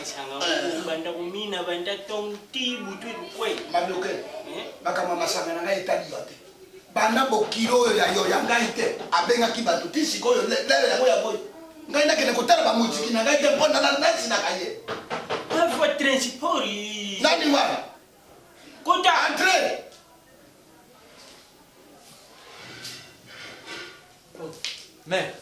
sanga banda kumina banda tonti butu kwe madoke bakama masanga na ngai etali yote banda bokilo ya yo ya ngai te abenga kibatu tisiko yo lele ya boya boy ngai na kene kotala ba muziki na ngai te mpona na nasi na kaye avo transport nani wa kota entre mais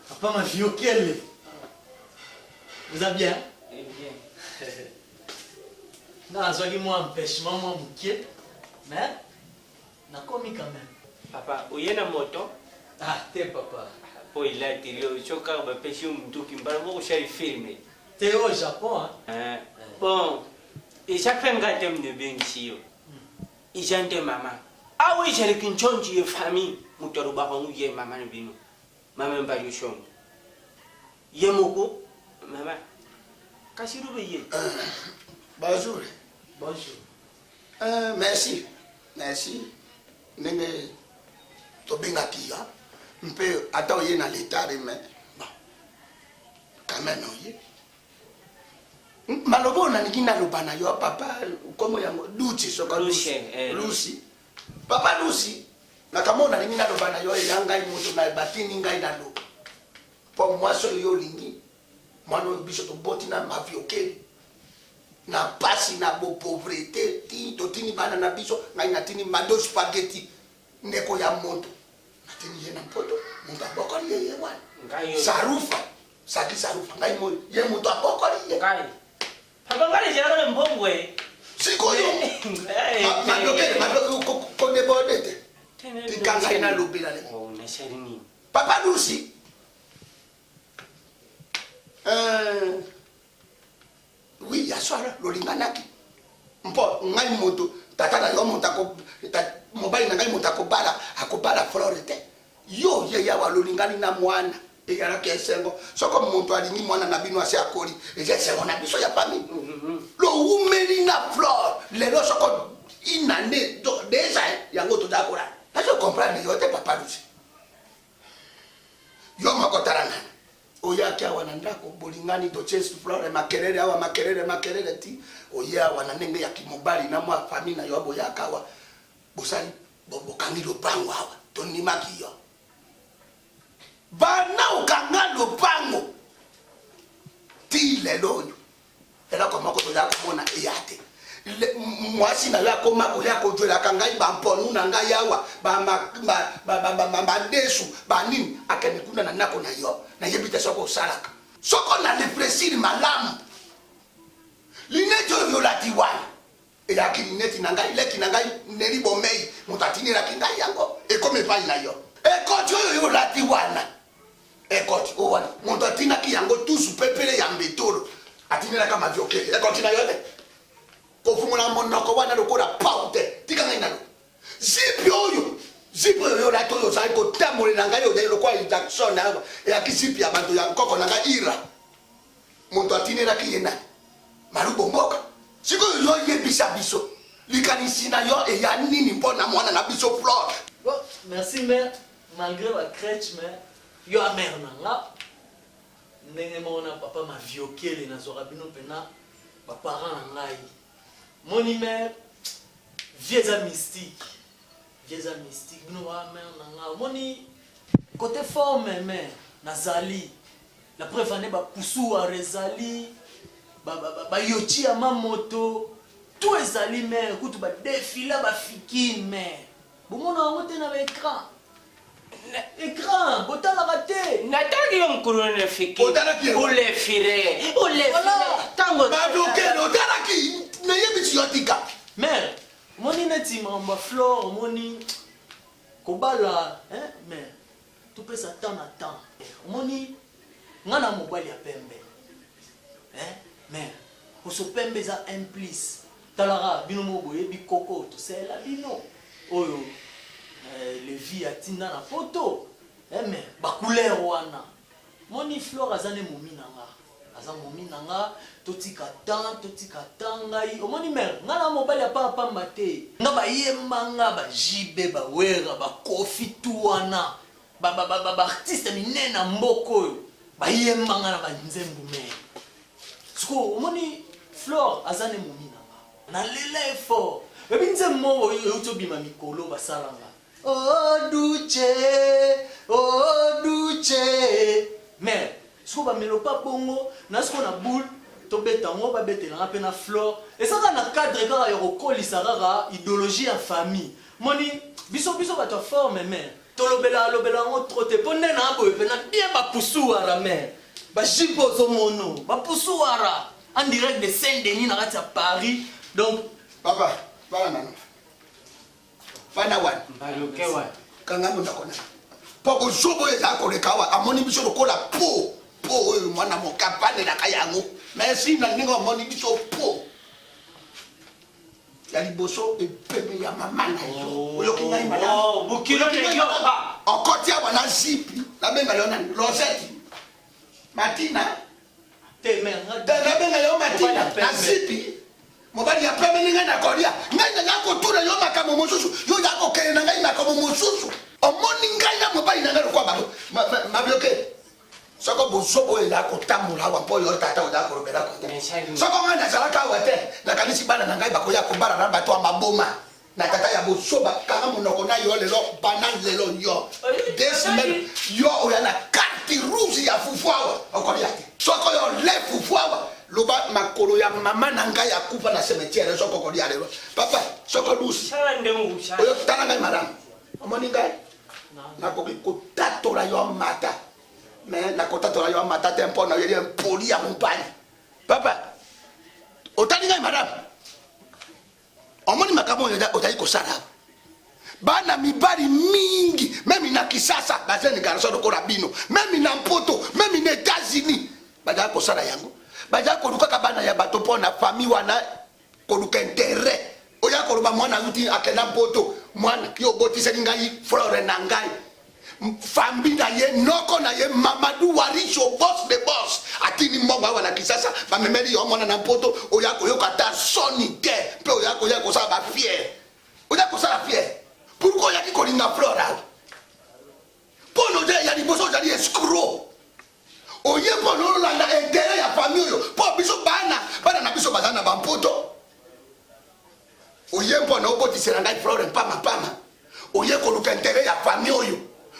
papa m'a vu auquel vous allez bien? Eh bien. Non, je moi empêchement, moi m'inquiète, mais n'a commis quand même. Papa, où y a une moto? Ah, t'es papa. Oh, il a tiré au choc, bah pêcher un tout qui me parle beaucoup cher filmé. T'es au Japon, hein? Bon, et chaque fois que je me bien ici, il j'entends maman. Ah oui, j'ai qu'une chance de famille. Moutaro baron ou maman bino. Maman ba yo chon. Yemoko, maman. Kasiru beye. Bonjour. Bonjour. Merci. Merci. Nenge to benga kia. Mpe ata oye na l'état mais bon. Quand même oye. Malobo na nikina lobana yo papa komo yango Lucy soka Lucy. Papa Lucy na kamona nikina lobana yo yanga imoto na batini ngai na lo. Pour moi so yo lingi. Mano biso to botina mafioke. Na pasi na bo pauvreté ti to tini bana na biso ngai na tini mado spaghetti ndeko ya moto. Na tini yena poto muta bokori ye wan. Ngai Sarufa. Saki sarufa ngai mo ye muta bokori ye. Ngai. Papa ngai jera kale mbongwe. Siko yo. Madoke ko ne bodete. Tikanga ina lobela le. Oh, na serini. Papa Lucy. Oui, ya swara lolinganaki. Mpo ngai moto tata na yo motako mobile na ngai motako bala akobala florete. Yo ye ya wa lolingani na mwana. Eyara kesengo soko muntu alingi mwana na bino ase akoli eze sengo na biso ya famille. Lo umeli na flor le lo soko inane do déjà yango to dakora. Ta je comprendre yo te papa Lucy. Yo makotarana. Oya kia wanandako bolingani to chase flore makerere awa makerere ti oya wananenge ya kimobali na mwa famina yo boya kawa bosani bobokangi lopango awa to nimaki yo bana ukanga lopango ti lelo era koma ko to ya komona eyate mwasi na yako mako yako jwela kangai bamponu na ngai yawa ba ndesu ba nini akenikuna na nako na yo na yebita soko salaka soko na refreshir malamu linejo yo latiwana ya kilineti na ngai leki na ngai neri bomei mutatini la kingai yango e come pai na yo e koti yo latiwana e koti o wana mutatina ki yango tusu pepele ya mbetolo atinela kama vyoke e koti na yo de kofumula monoko wana lokola paute tikanga inalo zipo yo la toyo sai ko tamole na ngai yo de lokwa Jackson na e akisipi abantu ya nkoko na ngai ira muntu atinela kiyena marubo mboka siko yo ye biso likanisi na yo e ya nini mpona mwana na biso flore. Bon, merci mère malgré la crèche mais yo amer nanga ndenge mona papa ma viokele na zorabino pena ba parents ngai moni mère vieza mystique bino wa mère nanga moni côté forme mère nazali la preuve ane ba pusu wa rezali ba yoti ya mamoto tout ezali mère kutu ba défila ba fiki mère bomona wango te na ba écran botala raté Nataki yon kurone fiki. Otaraki. Ule fire. Tango. Madoke otaraki. Na yebi yotika. Mère, moni neti mamba flore moni kobala hein mère. Tout peut s'attendre à temps. Moni ngana mobali ya pembe. Hein mère, pour ce pembe za implice. Talara bino moboye bi koko to c'est la bino. Oyo les vies à tina na photo mais ba couleur wana moni flore azane momi nanga aza momi nanga totika tanga o moni mère ngana mobali ya papa mate nga ba yemba nga ba jibe ba wera ba kofi tu wana baartiste minene na mboka oyo bayembanga na banzembo me siko omoni Flore aza ne momi na lela effort ebi nzembo moko euti obima mikolo basalanga oh duce mais siko bamelo pa bongo na siko na boule tobeta ngo babetelanga mpe na Flore ezaka na cadre kaka ya kokolisa kaka idéologie ya famille moni biso bato ya forme me tolobela ngo trop te mpo nde na boye mpe na bien bapusuwara me bajipe ozomono bapusuwara en direct de Saint-Denis na kati ya Paris donc papa bana nano bana wana Mbaloke wa kanga mona kona poko zobo eza kolekawa amoni biso lokola po oyo mwana mokapane na kayango merci na ningo amoni biso po ya liboso epeme ya mama na yo oyo kinga imana bukilo de yo okoti aba na zipi na benga yo na Rosette Martina te mais na benga yo Martina na zipi mobali ya peme ninga na kolia ngai na ko tura yo makamo mosusu yo ya ko kele na ngai makamo mosusu omoni ngai na mobali na ngalo kwa babo mabioke soko bosobo ela ko tamula wa po yo tata o da ko robela ko soko ngana sala ka wete na kanisi bana na ngai bakoya ko bara na bato maboma na tata ya bosoba kanga monoko na yo lelo bana lelo yo desmen yo o ya na carte rouge ya fufua okolia soko yo le fufua loba makolo ya mama na ngai ya kufa na cimetière soko kolia lelo papa soko lusi sala ndengusha oyo tana ngai madame omoni ngai na ko tatora yo mata mais na ko tatora yo mata tempo na yeli poli ya mpani papa otani ngai madame omoni makamo yo otali ko sala bana mibali mingi même na Kisasa bazeni garçon de korabino même na Mpoto même na États-Unis baza ko sala yango baza ko luka bana ya bato pona famille wana ko luka intérêt oya ko ba mwana uti akena Mpoto mwana yo botise ngai Flore na ngai famille na ye noko na ye Mamadou Warisho boss de boss atini mbongo wana Kisasa ba memeli yo mwana na Mpoto oya ko yo kata soni te pe oya ko sa ba fier oya ko sa fier pourquoi yaki ko linga Flore pono de ya liboso jali escroc oye pono la intérêt ya famille yo po biso bana na biso bazana ba Mpoto oye pono obotisi na ngai Flore pama oye ko luka intérêt ya famille yo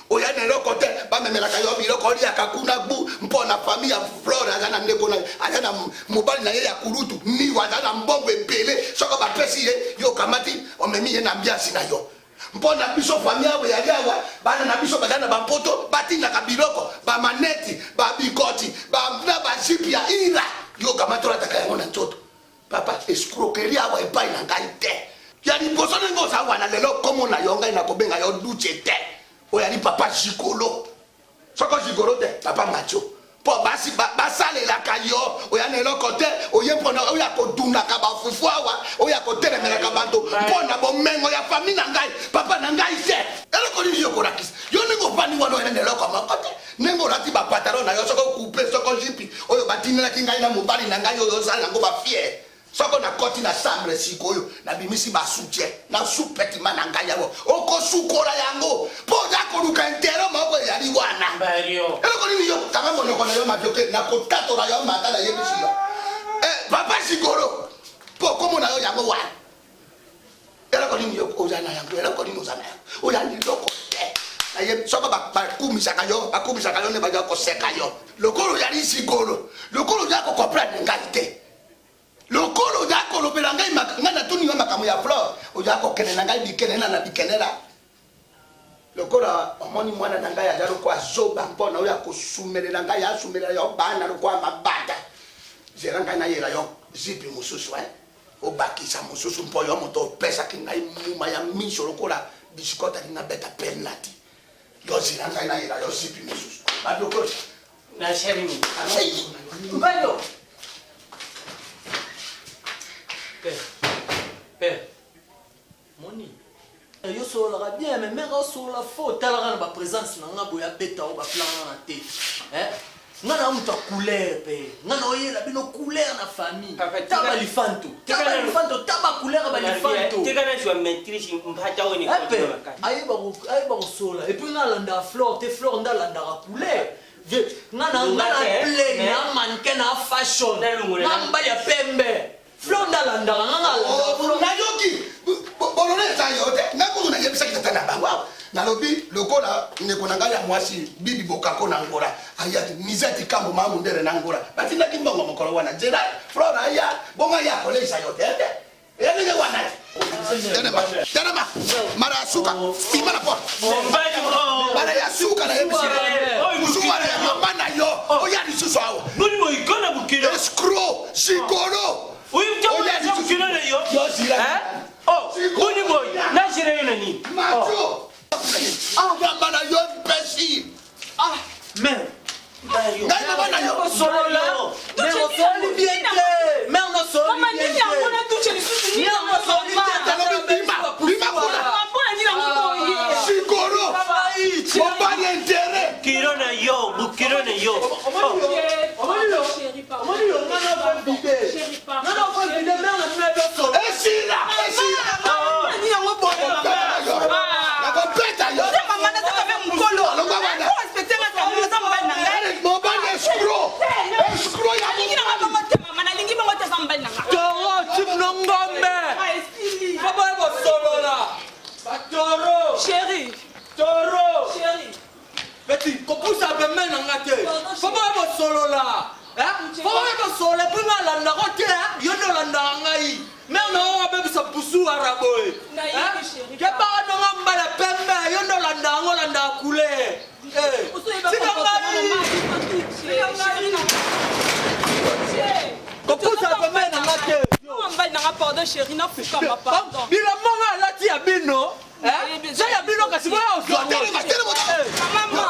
oya ne lokote ba memela ka yo biloko lia kakuna bu mpona famille ya Flore azana ndeko na azana mobali na ye ya kulutu ni wazana mbongo ebele soko ba pesi ye yo kamati omemi ye na ambiance na yo mpona biso famille awe ya yawa bana na biso bazana ba Mpoto batinda ka biloko ba maneti ba bikoti ba na ba zipi ya ira yo kamati ora taka yango na ntoto papa escroquerie awa epai na ngai te ya liboso nengo sa wana lelo komo na yo ngai na kobenga yo duche te oya ni papa Jikolo soko Jikolo te papa macho po basi basalela ka yo oya ne lokote oye mpona oya ko duna ka ba fufu awa oya ko telemela ka bantu mpona bomengo ya famille na ngai papa na ngai te elo ko ni yo ko rakis yo ningo pani wano ene loko makote ningo rati ba pataro na yo soko couper soko jipi oyo batinela ki ngai na mobali na ngai oyo sala ngo ba fier soko na koti na chambre sikoyo na bimisi ba soutien na soupeti mananga yawo oko sukola yango po da ko luka intero mako ya liwana bario elo ko ni yo kama mono ko na yo mabioke na ko tato na yo mata na yebisi yo papa Sigoro po komo na yo yango wa elo ko ni yo o jana yango elo ko ni no zana o ya ni loko te na ye soko ba kumisa ka yo ne ba ko seka yo lokolo ya ni Sigoro lokolo ya ko comprendre ngalité lokolo jako lopela ngai ngana tuni makamo ya Flore ojako kenena ngai bikenena na bikenela lokola omoni mwana na ngai ajalo kwa zoba mpona oya kosumelela ngai asumelela yo bana lokwa mabata zera ngai na yela yo zipi mususu obakisa mususu mpo yo moto pesa kingai muma ya miso lokola bisikota na beta penalty yo zera ngai na yela yo zipi mususu badoko na sherimi Mbayo Père, Moni. Yo solola bien, mais quand solola faux, talaka na ba présence na nga boya beta o ba plan na té. ngana muta couleur pe ngana oyela bino couleur na famille Papa, taba lifanto taba couleur ba lifanto tikana jwa maîtrise mpata woni epe ayeba kosola et puis nalanda fleur te fleur ndalanda ka couleur ngana plein na mannequin na fashion namba ya pembe fleur ndalanda ngana nayoki bolone zayote nakuzu na yebisa kitana bango nalobi lokola ndeko na ngai ya mwasi bibi bokako na ngora aya mizati kambo mamu ndere na ngora batina kimbongo mokolo wana jera flora aya bonga ya kolesa yote ende ne wana tenema mara suka fima la porte mara ya suka na yebisi suka na mama na yo oya ni suso awo boni mo ikona bukiro escroc gigolo oya ni bukiro na yo oh boni mo na jira yo na ni macho Gamba na yo pesi. mais Gamba na yo solola mais on soli bien que mais on soli bien que on a touché les sous ni on soli bima kuna sigoro bomba d'intérêt kiro na yo bukiro na yo esila ni yango boye nakopeta yo mama na tata be mukolo ko respecter ma famille za mbali na ngai mobile escroc ya mama na lingi bango te za mbali na ngai toro timnongombe baba ebo solola batoro chérie toro chérie beti kopusa beme na ngate baba ebo solola baba ebo solola pinga landa kote yondo landa ngai mais non abebisa pusu araboy ke ba no ngamba la pembe yondo landa ngolanda kule kopusa beme na ngate mbali na pardon chérie na fuka ma pardon bila monga lati ya bino ya bino kasi boya oswa mama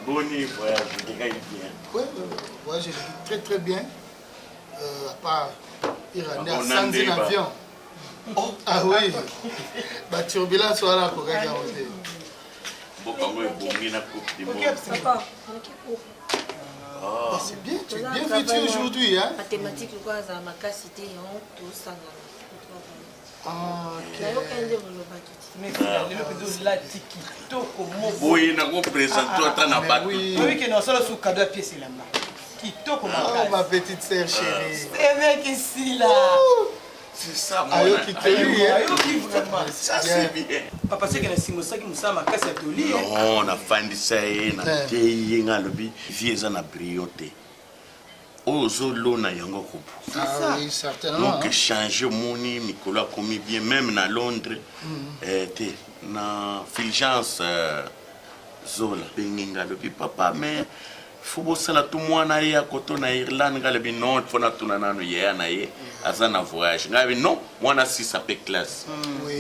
Boni voyage, bien. Oui, ouais, j'ai très très bien. À part Irlandais à On Sandy en débat. l'avion. Oh, ah oui. Bah turbulence voilà pour regarder. Bokango ebongi na coupe du monde. papa Ah, c'est bien, tu es bien vêtu aujourd'hui, hein? mathématique quoi za makasité on tout sanga Ah, na yo kende boloba Boye na ko présenter ata na bato. oui. Oui, que nous sommes sous cadeau à pied, c'est là. Kitoko Oh, ma petite sœur chérie. c'est mec ici là. C'est ça mon. Ayo qui te lit, hein? Ça c'est bien. Papa c'est que nous sommes qui nous sommes à casse à tout lit. Non, na fandisa ye na teye ngalobi vie eza na briote. O ozolo na yango kopo. Ah oui, certainement. Donc changer moni Nicolas commis bien même na Londres té na Fulgence zola benginga le papa mais faut bosser la tout moi na ya koto na Irlande ngalebi non faut na tuna nanu ya na ye azana voyage ngalebi non moi na 6 à classe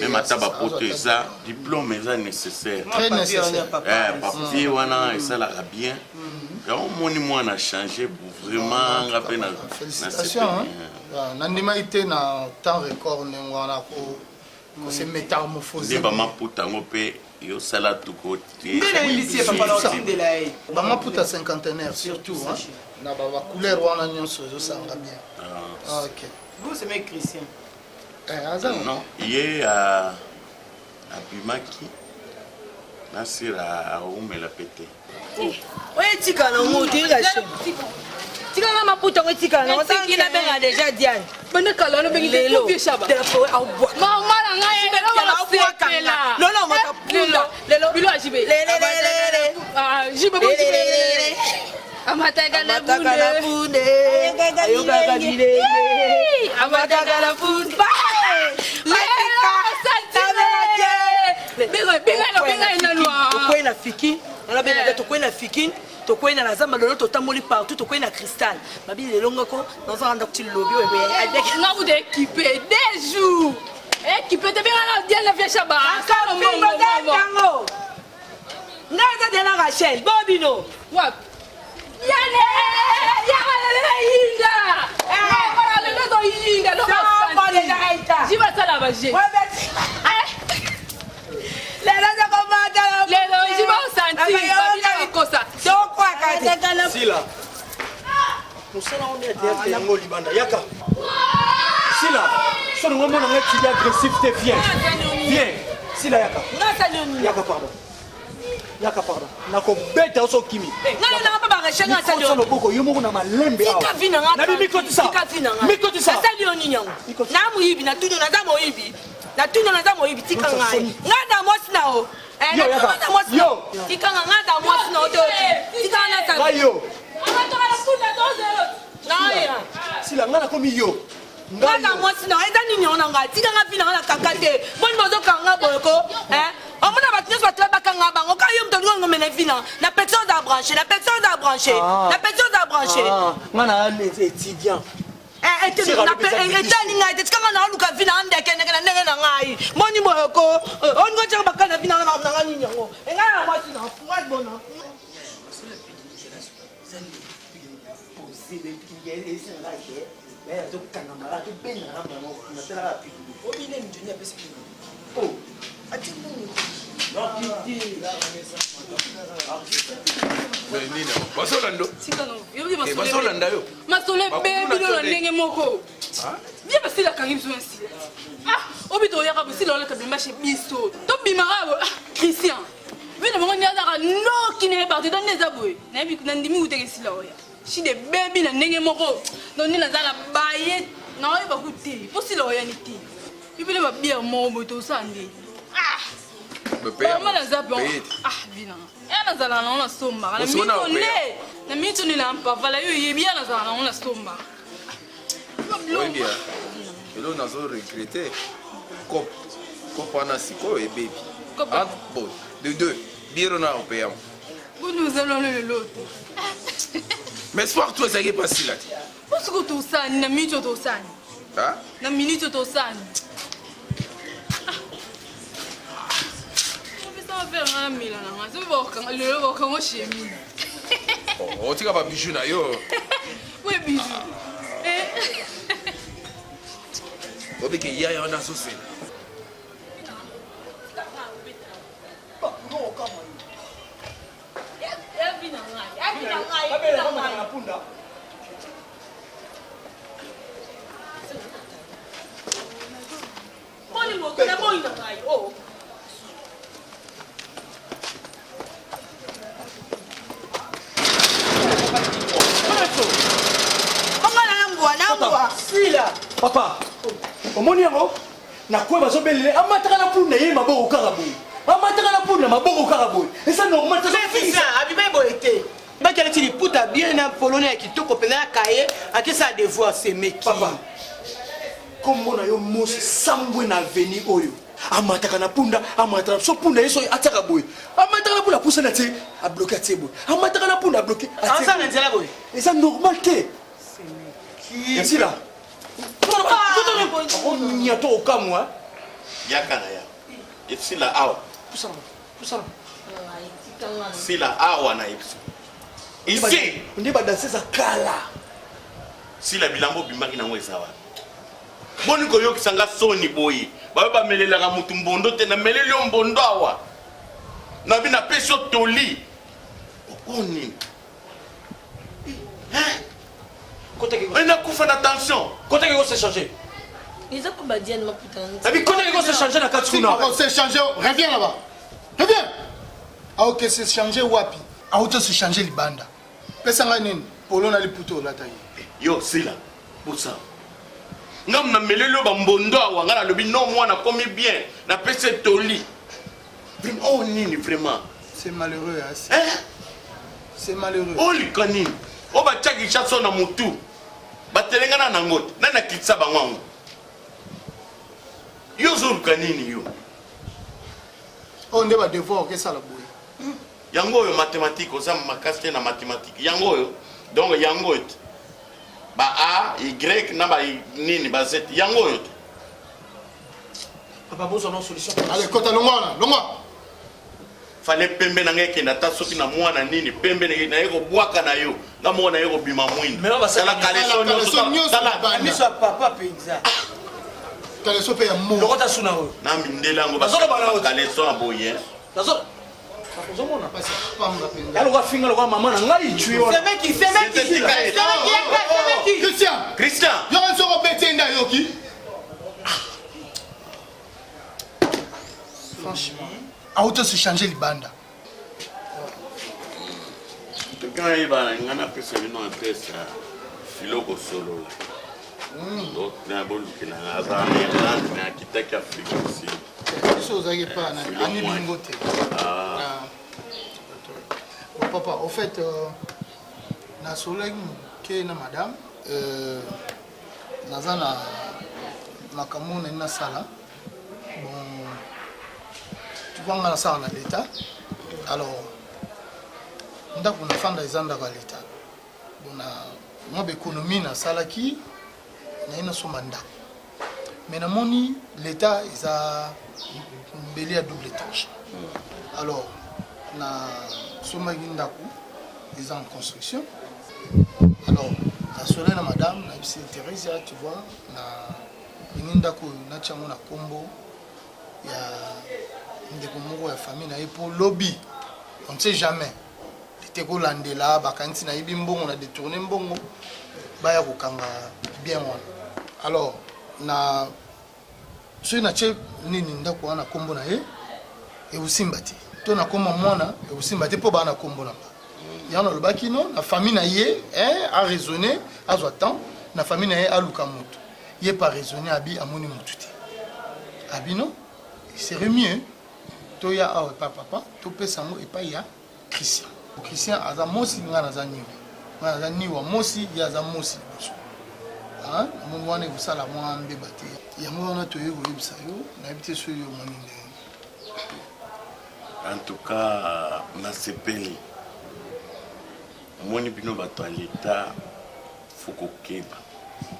même ataba poteza diplôme est nécessaire Très nécessaire. papier wana et ça la bien quand moi na changé vraiment rappel na félicitations. Nandima été na temps record ngwana ko se métamorphose. Ndeba maputa ngope yo sala tuko Ndela lycée papa la de la haie. Ba maputa cinquantenaire surtout hein. Na ba couleur wana nyonso zo sanga bien. Ah OK. Vous c'est mec Christian. Azan. Non, hier à Bimaki nasira umela pété. Oye tika na moti rashe. Tika na maputa ngo tika na otangi na benga déjà Diane. Bande kala no bengi de vieux chaba. De la forêt au bois. Mama na ngai na wala sekela. Non non mata pula. Lelo Bilo ajibe. Ah, jibe bo jibe. Amata na bunde. Ayoga kadile. Amata na bunde. Tokwena fiki, on a bien tokwena fiki, tokwena na zamba lolo totamoli partout, tokwena cristal. Mabi lelonga ko dans un docteur lobby avec nga vous équipé des jours. Équipé de bien la bien la vieille chaba. Nada de la Rachel, Bobino. What? Yale! Yale inda. Voilà le dos inda, le dos. Jiba sala baje. Sila. Musala on est derrière yango libanda yaka. Sila. Son ngombo na ngati agressif te viens. Viens. Sila yaka. Yaka pardon. Yaka pardon. Nako beta oso kimi. Ngana na papa Rachel ngata Sala boko yomo na malembe awa. Tika vina ngata. Na bimiko tisa. Tika vina ngata. Miko tisa. Sali oni nyango. Na muyibi na tuno na za moyibi. Na tuno na za moyibi tika ngai. Ngada mosina o. Yo yaka. Yo. Tika ngada mosina o to. Tika na ta. Ayo. Naya. Sila ngana komi yo. Ngada mosina eza nini ona ngati tika ngapina ngana kakate. Boni bozo kanga boyoko. Omona batnyos batla bakanga bango ka yo mtongo ngomena vina. Na personne da brancher, na personne da brancher. Na personne da brancher. Ngana les étudiants. Basolando. Basolanda yo. Masole baby lo ndenge moko. Bien parce la kangi besoin si. Ah, obito ya ka bisi lo la kabima chez biso. To bimara Christian. Vina mongo nyaza ka no kine parti dans les aboué. Na bi kuna ndimi uteke sila oya. Shi de baby na ndenge moko. Non ni na zala baye. Na oya ba kuti. Po sila oya ni ti. Ibile ba bia mo boto sande. Ah. Mama na zapo. Ah, vina. Ela zala na ona somba. Na mito ni na mpavala yo yebia na zala na ona somba. Oui bien. Et là on a regretté. Copana siko et baby. Entre bon, de deux. Biro na opéam. Vous nous allons le lot. Mais soir toi ça qui passe là. Parce que tout ça na mito to ça. Hein? Na minute to ça. Faire un mille là, c'est bon quand le bon comment chez moi. Oh, tu vas pas bijou na yo. Oui bijou. Obi ke ya ya na sosé. Oh. Sila. Papa. Omoni yango na kwa bazobelele amataka na punda ye maboko karabu. Amataka na punda maboko karabu. Et ça normal ça ça abibe boete. bakaleti liputa bien na polonais ya kitoko pena ya kaye akesa devoir semeki papa kombo na yo mosi sambwe na veni oyo amataka na punda amataka so punda yeso ataka boy amataka na punda pousa na te a bloquer atie boy amataka na punda bloquer atie ça na nzela boy et ça normal te c'est là on n'y a pas au cas moi yakana ya etsila awa pousa sila awa na ipso ici on ba danser ça kala sila bilambo bimaki nango esawa boni koyokisa nga soni boyi babe bamelelaka mutu mbondo te nameleli yo mbondo awa nabi napesi yo toli okonini nakufa na tension côté que se changer Ils ont pas dit à ma putain. et côté que se changer na katuna on s'est changé reviens là-bas reviens ah ok c'est changé wapi ah auto se changer libanda pesa nga nini polo na liputo la taille yo sila busa ngam na melelo ba mbondo awa ngala lobi no mwana komi bien na pese toli vraiment oh nini vraiment c'est malheureux hein c'est malheureux oh likanini o ba chaki chaso na mutu batelengana na ngote nana kitsa bangwangu yo zuru kanini yo on nde ba devoir ke sala boy yango yo mathématique oza makasi na mathématique yango yo donc yango yo ba a y na ba nini ba z yango yo papa bozo na solution allez kota longwa fale pembe na ngeke na ta soki na mwana nini pembe na yeko bwaka na yo na mwana yeko bima mwini mais on va sala kaleso nyoso la miso ya papa paysan kaleso pe ya mo lokota suna oyo na mindela ngo Bazolo bana oyo. kaleso aboye nazo ozomona pasi pamba penga yalo kwa finga lokwa mama na ngai tui wana semeki Christian Christian yo on se rebêter nda yoki franchement auto se changer libanda tukana iba ngana pesa bino pesa filoko solo donc na boluki na azana Irlande na kitaki Afrique aussi so zaki pa na ani lingote bon papa au fait na soleil ke na madame nazana makamona na sala bon tu vois ngana sala na l'état alors ndako na fanda ezanda ba l'état bona moi l'économie na salaki na ina soma ndako mais namoni l'état eza mbeli à double tâche alors na soma ndako eza en construction alors la soleil na madame na bisi Thérèse tu vois na ndako na tchango na kombo ya ndeko moko ya famille na pour lobby on ne sait jamais te ko landela bakanti na yibi mbongo na détourner mbongo baya ko kanga bien wana alors na so na che nini ndako wana kombo na ye e usimbati to na kombo mwana e usimbati po bana kombo na yana lobaki no na famille na ye a raisonner azwa temps na famille na ye a luka mutu ye pas raisonner abi amoni mutu te abi no c'est mieux to ya awe papa to pesa ngo epa ya Christian Christian aza mosi ngana za niwa ngana za niwa mosi ya za mosi ah mungu wane kusala mwambe bate ya mwana to yego yebisa yo na bite so yo moninde en tout cas na sepeli moni bino bato ya leta foko keba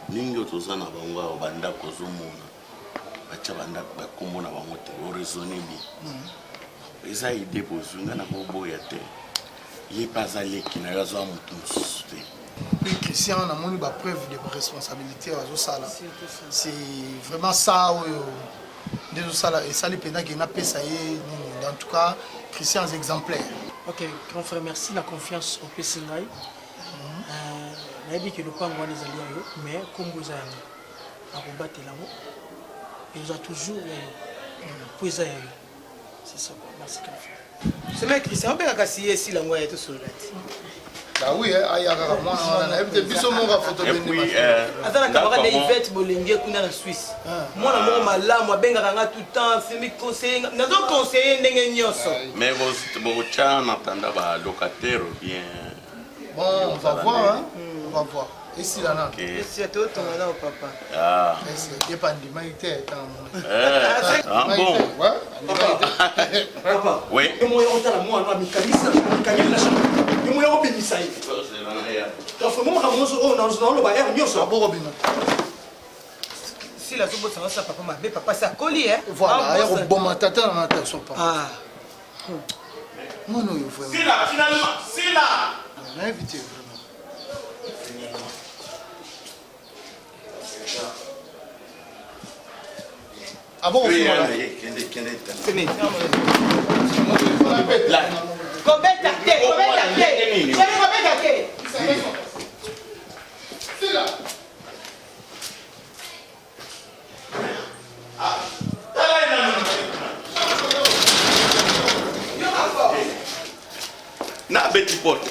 ningi otoza na bango awa bandako ozomona batya bandako bakombo na bango te oraisonne bien eza ide bozwi nga na koboya te ye mpe aza leki na yo azwa motu mosusu te oui Christian na moni ba preuve de responsabilité azo sala c'est vraiment ça oyo ndezo sala et sali pena ki na pesa ye nini en tout cas Christian est exemplaire. ok grand frère merci la confiance au pesi ngai nayebi ke lopango wana ezali yayo mais kombo eza yango akobatela ngo eza toujours po eza yayo c'est ça merci grand frère semeki Christian obengaka si ye esila ngo ya tosolola te Bah oui, ayaka mwana wana ebite biso monga photo bende aza na camarade Yvette Bolenge kuna na Suisse mwana moko malamu abengaka nga tout temps femi conseiller nazo conseiller ndenge nyonso mais botya na tanda balocataire bien Bon, on va voir, hein. On va voir. Ici, là, non. C'est tout, on est là au papa. Ah. Il n'y a pas de dimanité. Ah bon. Papa. Oui. Et moi, on t'a la moi, on a mis Kanisa. Et moi, on a mis ça. Si la soupe ça ça papa mais papa ça colis hein. Voilà, il y a un bon matin dans la tête son papa. Ah. Moi non, il faut. C'est là finalement, c'est là. On a invité vraiment. Ah bon, Oui, voilà. C'est né. Là. Combien t'as C'est là. Na beti porte.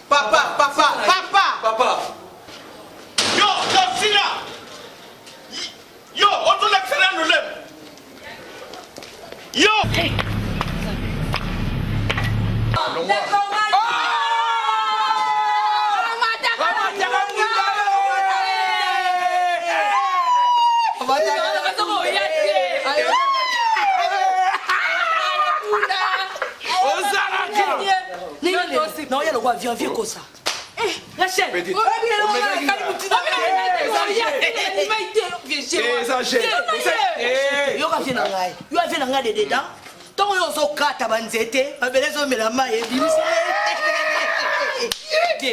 Papa. Yo, Sina. Yo, auto l'excellent nous l'aime. Yo. Non, il y a le roi, viens comme ça. Rachel, ntango oyo ozokata banzete mabele ezomela mai ebimisa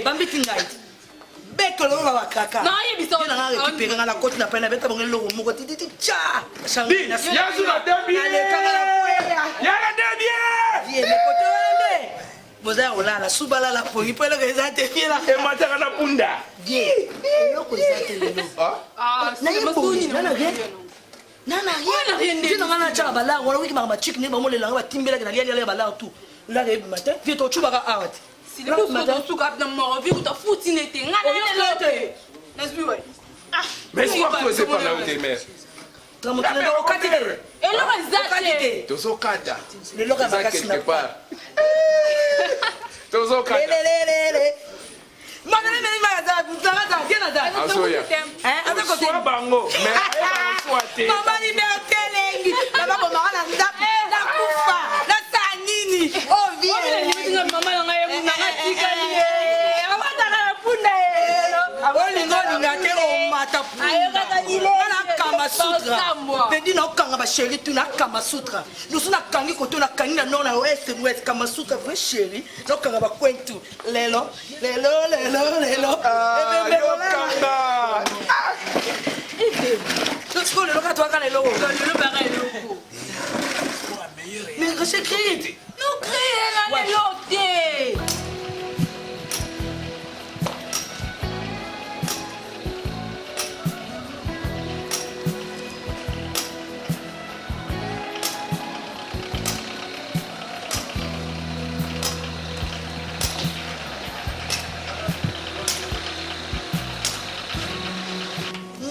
bambiti ngai bekelo oyo babakaka nanga récupéré nga na koti na pai na beta bango eloko moko tititi tya boza ya kolala su balala pongi mpo eloko eza te fiela emataka na punda eloko eza te lelo nayeboni nana rien nanga natyaka balare wana wiki makambo chiki nde bamolelanga batimbelaki nalialiala balare tout lare ebima te vie tocubaka awa te Mais c'est quoi que c'est pas là où t'es mère? okati te Tozokata. leloko ya Ça makasi na quelque part. Tozokata. Asoya. Sois bango. Mais mama liberté elengi bababomaka na nzape nakufa nasala nini olinga olinga te omata nakamba sutra pedi naokanga basheri tu nakamba sutra lusu nakangi koto nakangi na nord na ouest ouest kamba sutra vrai sheri nakanga bakwen tu lelo lelo katwaka lelo mais j'ai créé nous créé la lelo te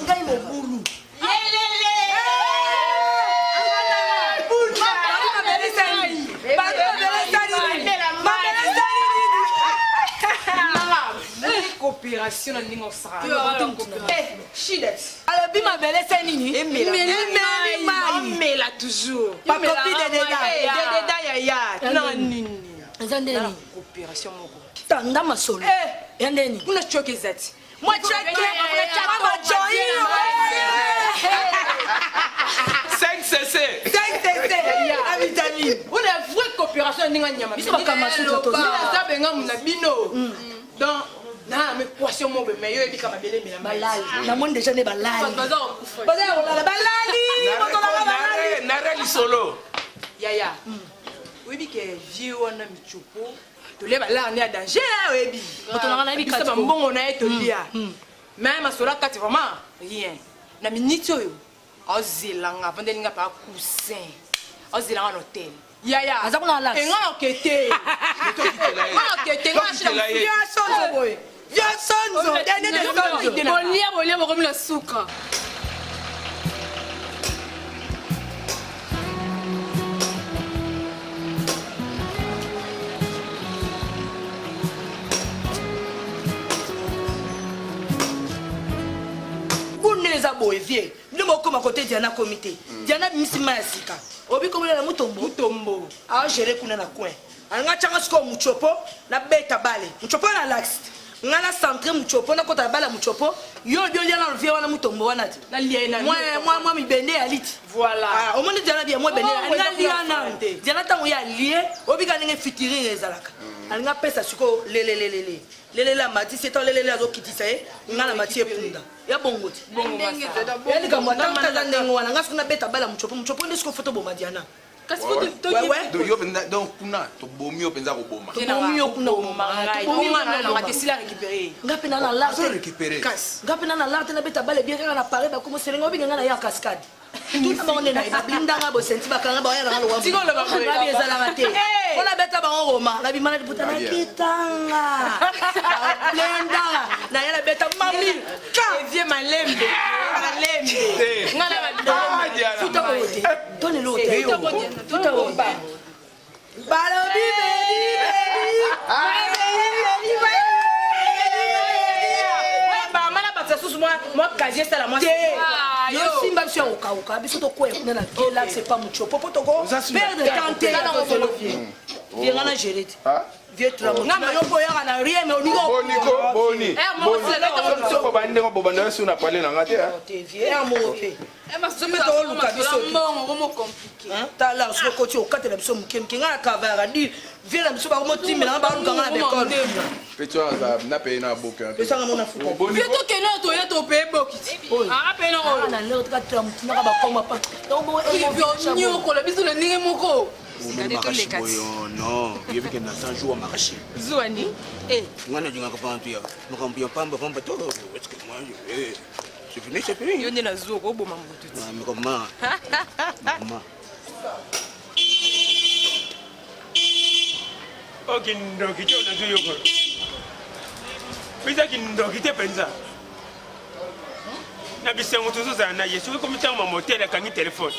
ngai mobulu coopération na ndenge osala alobi mabele se nini omela toujours bakopi dededa yaya tunanga nini eza nde nini coopération moko tanda masolo ya nde nini kuna choke eza ti una vraie coopération ndenge nyama eza benga muna bino donc na mekwasio mobe me yo ebika mabele mela balali namoni deja nde balali baza kolala balali nare lisolo. yaya oyebi ke vie wana michopo tolia balare nde ya danger oyebi bisa bambongo na ye tolia mais masolo akati vraiment rien na miniti oyo aozelanga ava nde elinga paa coussin aozelanga na hotel yaya aza kuna ala enga na okete bolia bokomi na suka eza boye vie ndimo okoma côté Diana comité Diana bimisima ya sika obi komela na mutombo a gérer kuna na coin anga changa siko muchopo na beta bale muchopo na lax ngana centre muchopo na kota bala muchopo yo lia na vie wana mutombo wana ti na lia na moi mi bende ya liti voilà ah o moni Diana bien moi bende nga lia na Diana tango ya lié obi ka ndenge fitiri ezalaka anga pesa siko lele la mati c'est toi lele azo kitisa e ngana mati epunda ya bongo ti ya ni kamwa tanga ndengo wana ngafu na beta bala muchopo ndi siko photo bomba Diana kasi foto donc yo penza donc kuna to bomi yo penza ko boma bomi yo kuna boma bomi na na mati sila récupérer ngapi na la larte récupérer kas ngapi na la larte na beta bala bien kana paré ba comme selengo bi ngana ya cascade tout na bonne na blinda nga bo senti ba kanga ba ya na lo wa tiko le ba ba bien za la mate ona beta ba ngoma na bi mana di putana kitanga blinda na ya na beta mami ka vie malembe ngana ba futa ko te tone lo te futa ko ba balo bi moi casier ça la moi yo simba biso okauka biso to ko ekuna na kila c'est pas mucho popo to ko perdre tante na ko solo bien ngana gérer vieux tu la mo ngama yo boya na rien mais onigo boni moi c'est là ko bande ko bobanda su na pale na ngate te vieux amour pe ma somme to luka biso mbongo mo compliqué ta la so ko ti okatela biso mukemke ngana kavara di vieux na biso ba mo timela ba luka ngana bekol Petit na paye na boka. Pesa nga mona fuko. Vieux to kena to ya to paye bokiti. Ah paye na ko. Na leo tika tira mutina ka ba koma pa. Donc bo e nyo ko la biso le ninge moko. Non, il y avait un jour à marcher. Zouani. Moi, je ne sais pas, pamba, tout. Est-ce que moi, c'est fini, c'est fini. Yo ne na zo ko bo mambo tout. Mais comment? Comment? Ok, donc il y a un jour. Mais ça qui nous quitte pensa. Na bisengo tuzo za na yesu ko mitanga motel ka ngi téléphone.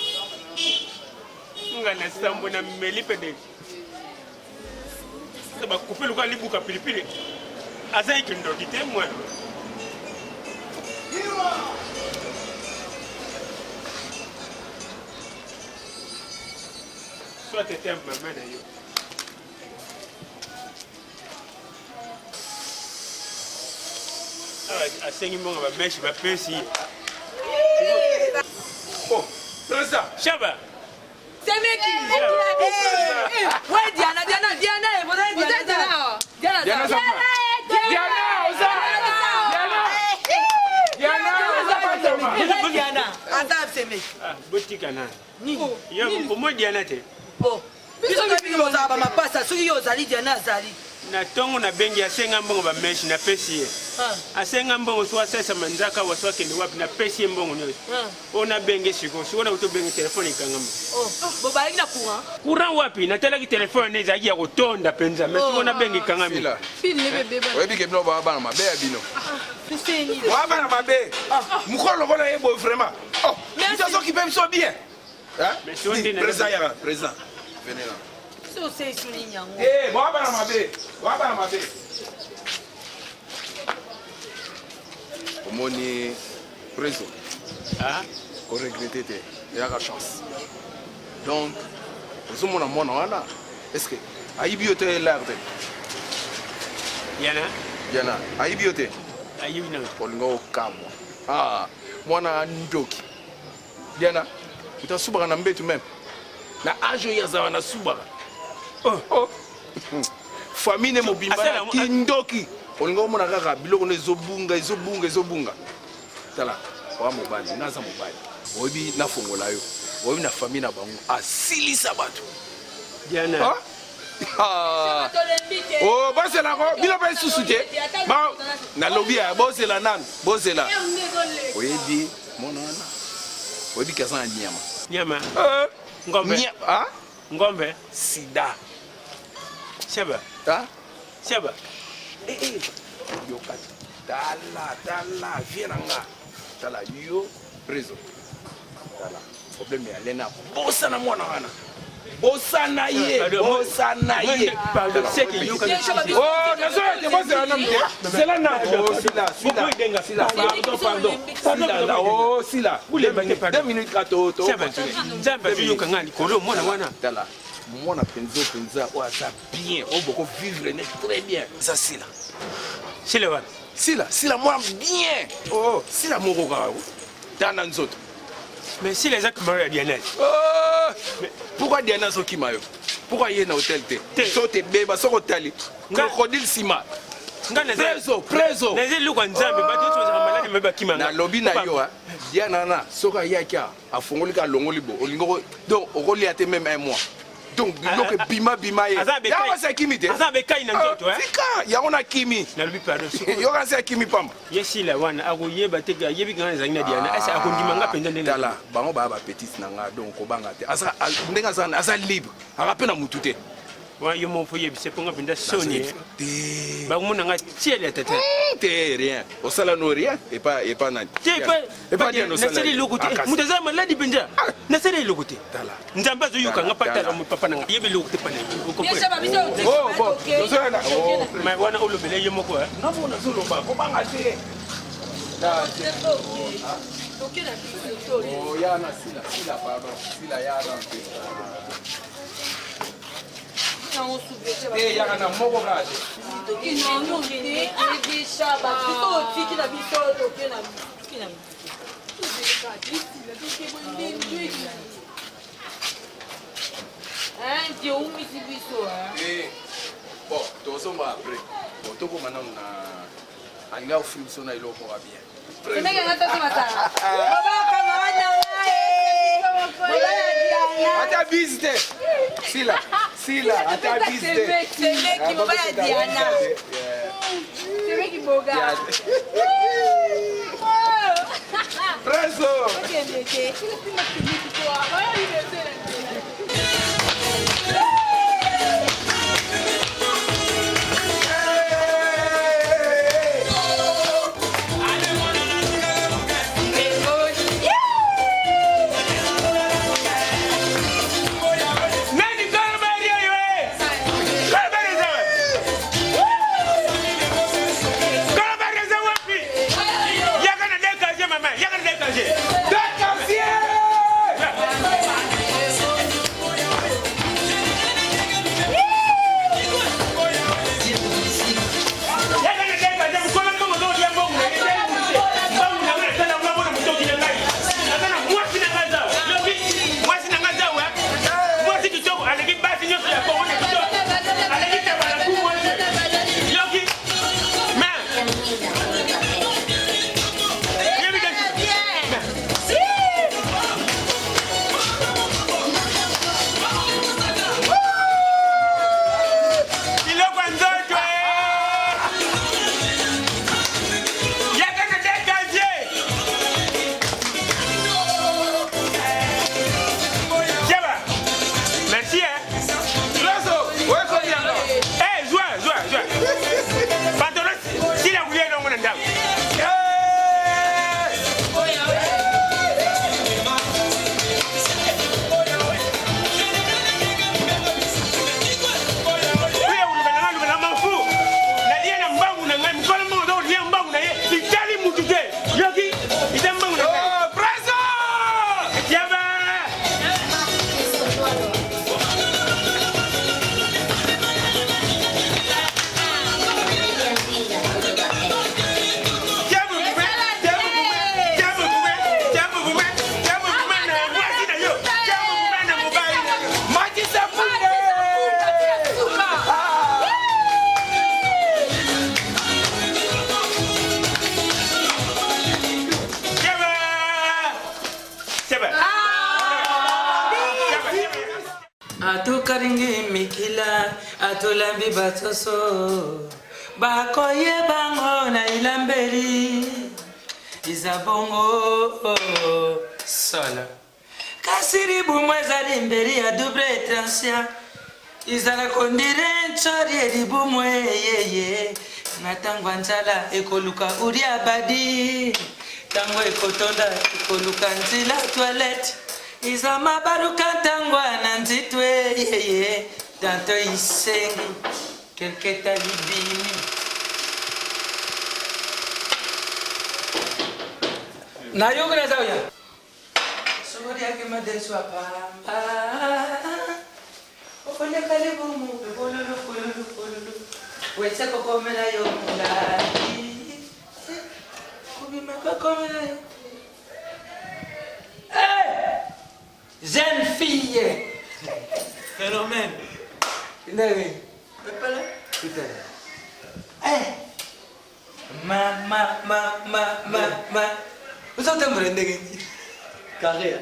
Ngana sambo na meli pede. Ça va couper le kali buka pilipili. Asa qui nous quitte moi. Soit t'étais un peu mal d'ailleurs. Asengi mbongo ba meshi ba pesi. Oh, c'est ça. Chaba. C'est meki. Ouais Diana, vous avez Diana. Diana. Diana. Ata c'est meki. Ah, botika na. Ni. Yo pour moi Diana te. Bon. Biso ngi yoza ba mapasa, soki yozali Diana azali. Na tongo na bengi asenga mbongo ba meshi na pesi. Asenga mbongo so asesa manzaka wa so kende wapi na pesi mbongo nyo. Ona bengi siko, so ona uto bengi telefone ikangamba. Oh, bo ba ina courant. Courant wapi? Na tela ki telefone eza ya kotonda penza, mais so ona bengi ikangamba. Fille bébé ba. Webi ke bino ba bana mabe ya bino. Fini. Wa bana mabe. Mukolo kona yebo vraiment. Oh, ça so qui peut so bien. Hein? Mais so ndi na présent. Venez là. So c'est souligné yango. Eh, wa bana mabe. Wa bana mabe. Omoni préso. Ah, Ko regretter te. Ya ka chance. Donc, vous mon amon wana. Est-ce que aibiote l'arte? Yana, aibiote. ayibina. Olingo kamwa. Ah, mwana ndoki. Diana, utasuba na mbetu même. Na ajo ya za wana suba. Oh. Famine mobimba kindoki. Olingo mona kaka biloko ne ezobunga. Tala, wa mobali, naza mobali. Obi na fongola yo. Obi na famille na bango asilisa bato. Diana. Ah. Oh, bosela ko bilo pe susute. Ba na lobby ya bosela nan, bosela. Oyebi monana. Oyebi kasa nyama. Ngombe. Ah? Ngombe. Sida. Shaba. Ah? Shaba. Yo kati. Tala, vienanga. Tala yo preso. Tala. Problème ya lena. Bosa na mwana wana. bosana ye bosana ye oh nazoya te bosana na mte sila na oh sila oh sila 2 minutes kato to nzambe azoyoka nga likolo mwana wana tala mwana penza o aza bien o boko vivre ne très bien ça sila sila wana sila moi bien oh sila moko ka dana nzoto mais sila eza kamara ya Diana pourquoi Diana zokima yo pourquoi ye na hôtel te so te beba soko tali crocodile sima preso neze luka nzambe bato tozaka maladi me bakima na lobi na yo Diana na soka yaki afongoli ka longoli bo olingo donc okolia te même un mois donc biloko bima ye yawa sa kimi te azabe kai na nzoto fika yango na kimi na lobi pardon yo kan sa kimi pamba yesila wana akoyeba te yebi kana zangi na Diana asa akondima nga penza ndena tala bango ba petite na nga donc kobanga te asa ndenga sana asa libre akapena mutu te wa yo mon foyer c'est pour nga penza soni ba mona nga tiele tete te rien au sala no rien et pas nani et pas Diana na seli lokote mutaza maladi penza na seli lokote tala nzamba zo yuka nga patala mo papa nanga yebi lokote pana oh bon tozona oh mais wana olobele ye moko na bona zolo ba kobanga te oh ya na sila pardon sila ya na eh ya na moko kaje bon tozomba après bon tokoma nanu na alinga ofilm so na iloko wa bien ata visite sila ata visite preso atukaringi mikila atulambi batoso bakoye bango na ilambeli izabongo sola kasiri bumwezali mberi ya double transia izala kondire nchori edibumwe yeye natangwa nzala ekoluka uria badi tango ekotonda ekoluka nzila toilette Izama barukantangwa nanzitwe yeye tanto isengi kelketa libimi na yoga na zao ya sori yake madesu hapa ofanya karibu mu bololo wesa kokomela yo mulai kubima kokomela yo jeune fille. Phénomène. Ma. Vous êtes un brandé. Carré.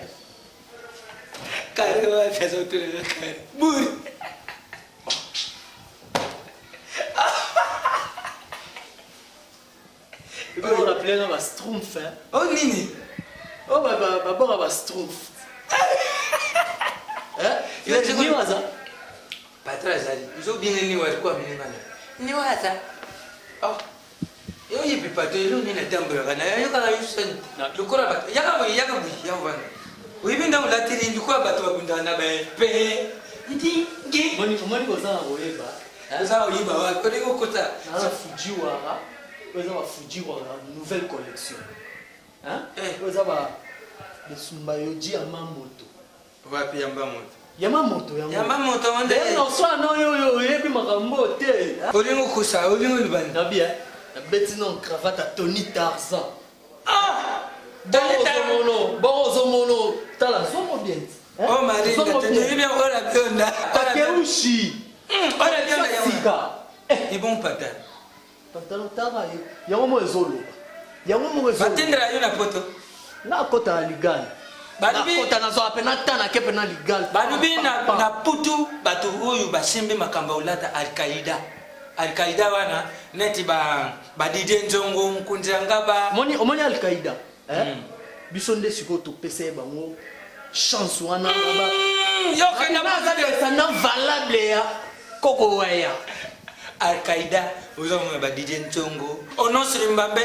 Carré, ouais, fais autre carré. Bourre. Tu peux me rappeler dans ma schtroumpf, hein? Oh, Nini. Oh, bah, schtroumpf. Il a dit Niwaza. Patra Zali. Ils ont bien Niwaza. Quoi, Niwaza? Oh. Yo yipi pato ilo nina tambura kana yo kala yusen na lukora bat yakabu yavan uyibinda ulatiri ndikwa bato bakundana ba pe ndingi moni ko za ngoyeba za uyiba wa ko ndiko kota na fujiwa nouvelle collection hein oza ba besumba yoji ya mamoto wapi yambamoto Yamamoto wande no so no yo yebi makambo te olingo kusa olingo libani na bien na beti non cravate à Tony Tarzan Bon mono tala somo bien oh Marie tu bien ora bionda Takeuchi ora bionda yamika et bon patin pantalon tara yango mo ezolo batindra yo na poto na kota ligal kota na zo apena tana ke pena ligal badubi na putu batu oyo basembe makamba ulata Al-Qaeda wana neti ba DJ Nzongo mkunzanga ba omoni Al-Qaeda biso nde siko to pese bango chance wana ba yo kana ça non valable ya koko waya Al-Qaeda uzomo ba DJ Nzongo onosri mbambe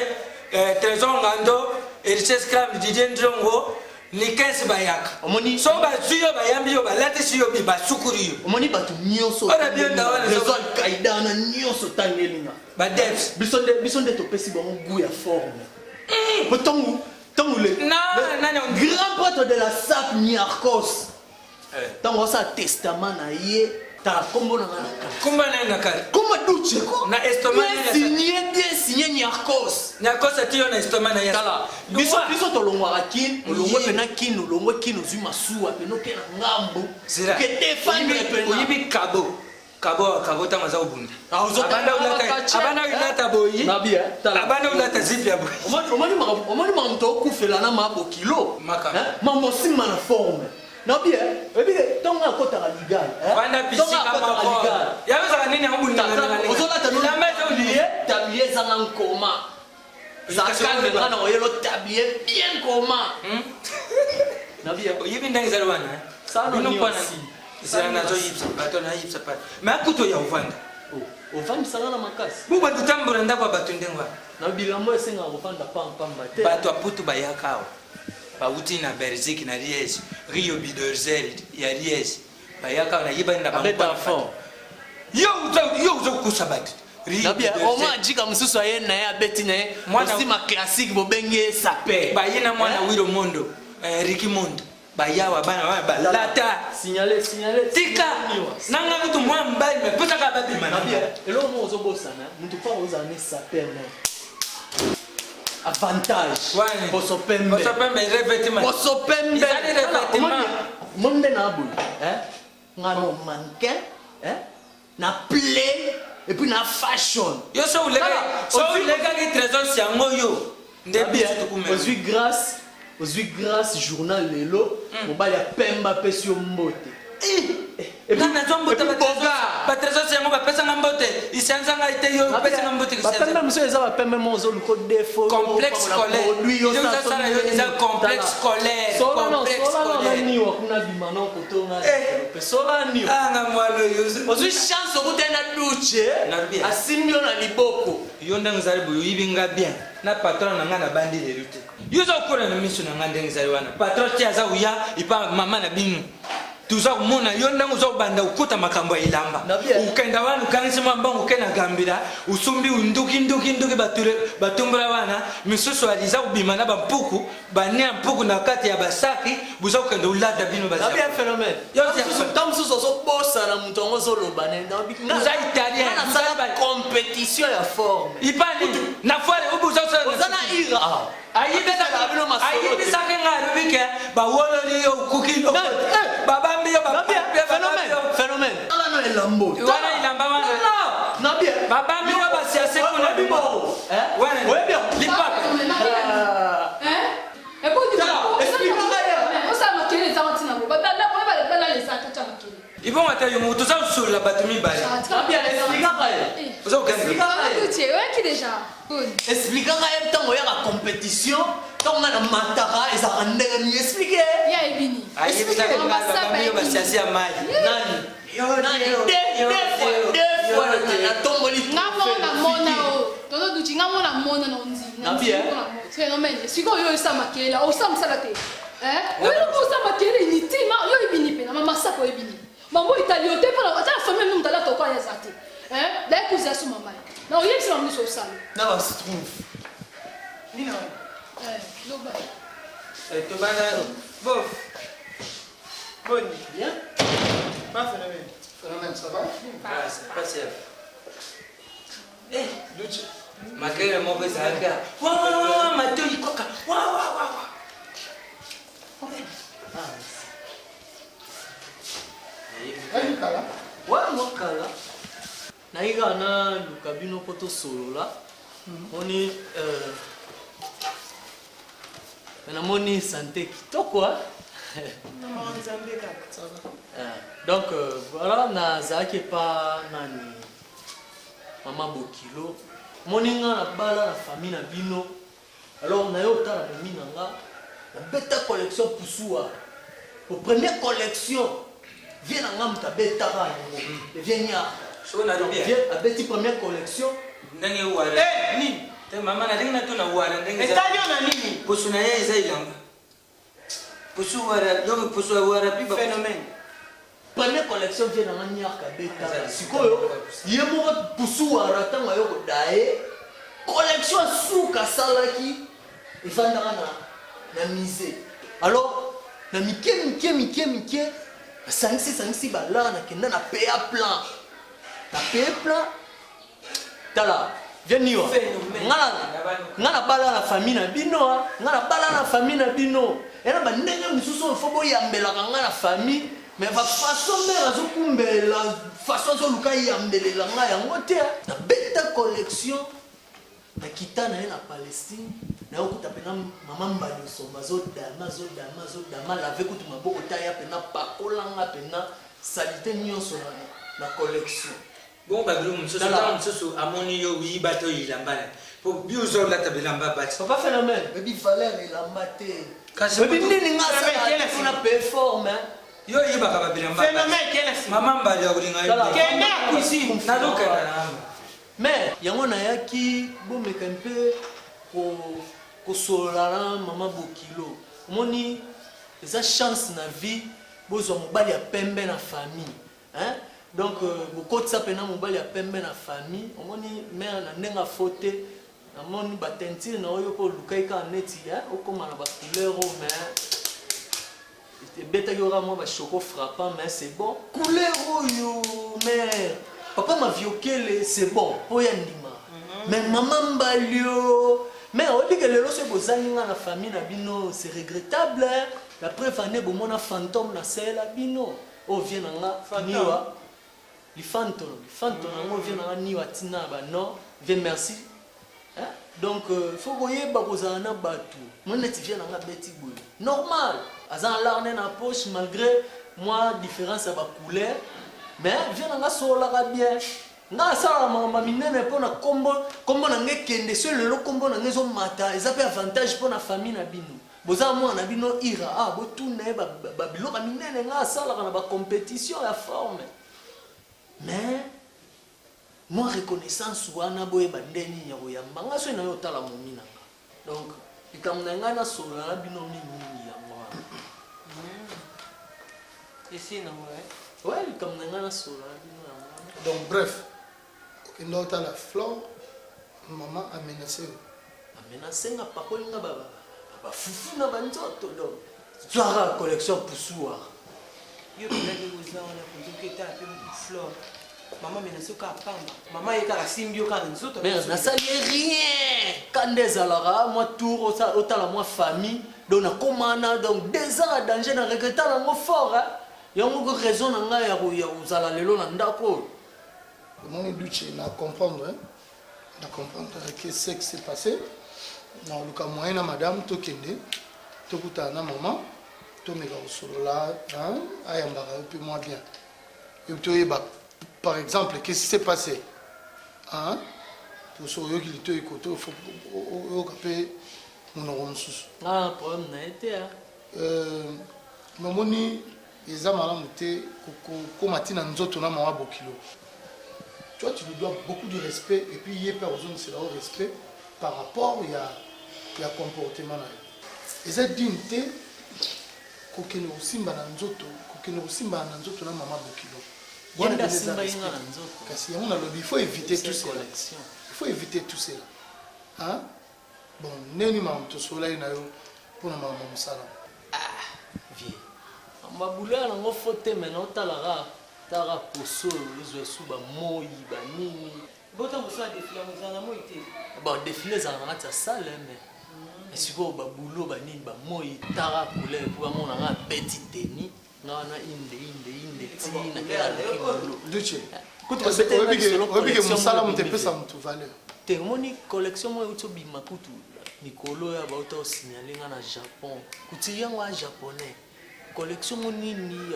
Trésor Ngando Richesse Cram DJ Nzongo ni kesi bayaka omoni so ba zuyo bayambi yo balate siyo bi basukuri yo omoni batu nyonso ora bien dawana les Al-Qaeda na nyonso tangelinga ba devs biso nde to pesi bango goût ya forme potongu le grand prêtre de la SAP Niarchos tango sa testament na ye ta kombo na nakara kombo duche ko na estomac signé Niarchos tiyo na estomac na ya tala biso to longwa kin olongwe pena kin olongwe kin ozuma suwa peno ke na ngambo ke defendre pena oyibi kabo tango za ubunda abana ulata boyi nabia tala abana ulata zipia boyi omoni mamto okufela na mabo kilo mambo sima na forme nabia ebile tonga kota la ligal banda pisika mako yaza nini ubunda ozola tablier za nkoma zakande ngana oyelo tablier bien koma nabia oyibi ndanga za wana sana ni sana zo yipsa bato na yipsa pa makuto ya uvanda ovandi sana na makasi buba tutambura ndako bato ndengwa na bilambo esenga ovanda pamba te bato aputu bayakao bauti na Belgique na Liège Rio Bidozel ya Liège bayakao na yiba nda bamba fort yo uzo kusabati nabia oma jika msusu ayena ya beti na mwana classique bobenge sape bayina mwana Wiro Mondo Ricky Mondo bayawa bana balata signaler tika nanga mutu mwa mbali mepesa ka babi mana nabia elo mo ozobosana mutu pa ozane sape na avantage bosopembe revêtement bosopembe monde na boule ngano mannequin na play et puis na fashion yo so ulega ki trésor siango yo ndebia ozwi grâce journal lelo mobali ya pemba pesi yo mbote kana zombo ba trésor siango ba pesa ngambote isanzanga ite yo pesa ngambote bapembe mso eza bapembe mozo luko défaut complexe scolaire yo ça yo eza complexe scolaire ni wa kuna bimano kotonga pesola ni anga mwalo yo ozwi chance okutena duche asimbio na liboko yo ndanga zalibu yo ibinga bien na patron na ngana bandi le lutte yo za kola na miso na ngande ngizali wana patron tia za uya ipa mama na binu tuza kumona yo ndango za banda ukuta makambo ya ilamba ukenda wanu kanisi mambango kena gambira usumbi unduki batumbura wana misusu aliza kubima na bampuku bania mpuku na kati ya basaki buza ukenda ulada binu baza nabia phénomène yo tamsusu so bossa na mutongo zo lobane buza italien na compétition ya forme ipani na foire ubuza na ira ayibisa kenga rubike bawolo liyo kukilo phénomène ala no elambo wana ilamba wana na bien baba mi yo basiase kuna bibo wana ouais bien lipa et pour dire on ça m'a créé ça matina bo baba la ba la les atata m'a créé ibo mata yo mutu za sur la batumi bali bien explica kaya uzo kanga tu es ouais qui déjà explica kaya ntango ya la compétition donc na matara eza ndenge ni expliquer ya ibini ayibisa kenga baba mi yo basiase ya mali nani deux fois na tomboli ngamona mona o todo duchi ngamona mona na onzi na bien phénomène siko yo isa makela o sa msala te oui o sa makela ni tima yo ibini pe na mama sako ibini mambo italio te para ata famille nous tala to kwa ya zate la kuza su mama na o yesi mamu so sala na ba se trouve ni na lo ba to bana bof boni bien Pas phénomène. Phénomène, ça va? Pas chef. Luchi. Makere mo pesa anga. Wa matoi koka. Wa. Aïe, kala. Ouais, moi kala. Naïga na lukabino poto solola. Moni namoni santé kitoko hein. Donc voilà, nazaki pa nani Maman Bokilo. Moninga na bala la famille na bino. Alors na yo tala na minanga. La beta collection pousoua. Pour première collection, viens na ngam ta beta ra. Viens nya. So na do bien. Viens a beti première collection. Ndenge wala. Ni. Te mama na dinga tu na wala ndenge. Etanyo na nini? Pusuna yeye zailanga. Pusu wara, donc pusu wara piba phénomène. Première collection vient dans un yaka beta. Sikoyo, yemo pusu wara tanga yoko dae. Collection souka salaki. Il va na misé. Alors, na mike. Sangsi bala na kenda na PA plan. Na PA plan. Tala. Viens wa. Ngana bala la famille na bino, ngana bala la famille na bino. Ela ba ndenge mususu fo boyambela kanga na famille, mais va façon mère azokumbela, façon zo luka yambelela nga yango te. Na beta collection na kita na na Palestine, na okuta pena mama mbali somba zo dama la veku tu maboko taya pena pakolanga pena salite nyonso na collection. Bon baglu mususu amoni yo wi bato ilambana. Pour biuzo la tabelamba bat. Ça va phénomène. Baby Valère ilamba te. Baby nini ngasa na performe. Yo yiba ka babilamba. Phénomène quel mama mbali akulinga yo. Kenya kusi na luka na. Mais yango na yaki bo mekampe ko solala mama Bokilo. Moni eza chance na vie bozo mobali ya pembe na famille. Hein? Donc beaucoup ça pena mobali ya pembe na famille. Omoni mère na ndenga faute. Namoni batentire na oyo po lukai ka neti hein okoma na ba couleur mais beta yora moi ba choco frappant mais c'est bon. Couleur oyo mais papa m'a viokele c'est bon po ya ndima. Mais maman mbalio mais on dit que le lose bozani na famille na bino c'est regrettable. La preuve année bo mona fantôme na sela bino. O vient nga niwa. Les fantômes on vient na niwa tina ba non, viens merci. Hein? Donc il faut voyer bakozana batu. Mon net vient na beti boy. Normal. Azan l'arne na poche malgré moi différence à ba couleur, mais vient na sola ka bien. Nga sala mama minene pona kombo na ngekende so lelo kombo na ngezo mata, eza pe avantage pona famille na bino. Boza moi na bino ira bo tune ba biloko minene nga sala na ba compétition ya forme. Mais moi reconnaissance wana boye bandeni ya koyamba nga so na yo tala momina. Donc likambo na ngai nasola na bino mingi yango wana. Ici, non, ouais, likambo na ngai nasola na bino yango wana. Donc bref, okende otala Flore, maman a menacé. Amenacé nga pakoli nga bafufu na banzoto donc. Zwara collection pusuwa. Yo bilaki koza wana kozoketa pe Flore. Maman menacé ka pamba. Maman yeka simbi yo ka nzoto. Mais nasali rien. Quand ezalaka moi tour otala moi famille donc na komana donc 2 ans à danger na regretta na mo fort hein. Yango ko raison na nga ya uzala lelo na ndako. Mon Duce na comprendre hein. Na comprendre qu'est-ce qui s'est passé. Na luka moyen na madame tokende. Tokuta na maman. Tomeka osolola hein ayambaka puis moi bien. Et tu par exemple, qu'est-ce qui s'est passé? Hein? Pour ce qui est côté, il faut que mon ah, problème n'a été. Mamoni, les hommes à la montée, comme Matina Nzoto na mawa bokilo. Tu vois, tu lui dois beaucoup de respect et puis il y a personne c'est là au respect par rapport il y a comportement là. Et cette dignité, kokeno simba na Nzoto, kokeno simba na Nzoto na mawa bokilo. Il faut éviter tout cela. Il faut éviter tout cela. Hein? Bon, neni mamuto soleil na yo pour na maman musala. Ah, vieux. Mabula na ngo fote maintenant talara tara poso zo suba moi ba nini. Bota musala défilé muzana moi té. Bon, défilé za na ta salle mais. Est-ce que ba boulot ba nini ba moi tara couleur pour mon na petit tennis. Non, inde tina Duce. Obike musala mutepesa mutu valeur. Te moni collection moi utobima kutu Nicolo ya bauta signaler na Japon. Kuti yango a japonais. Collection nini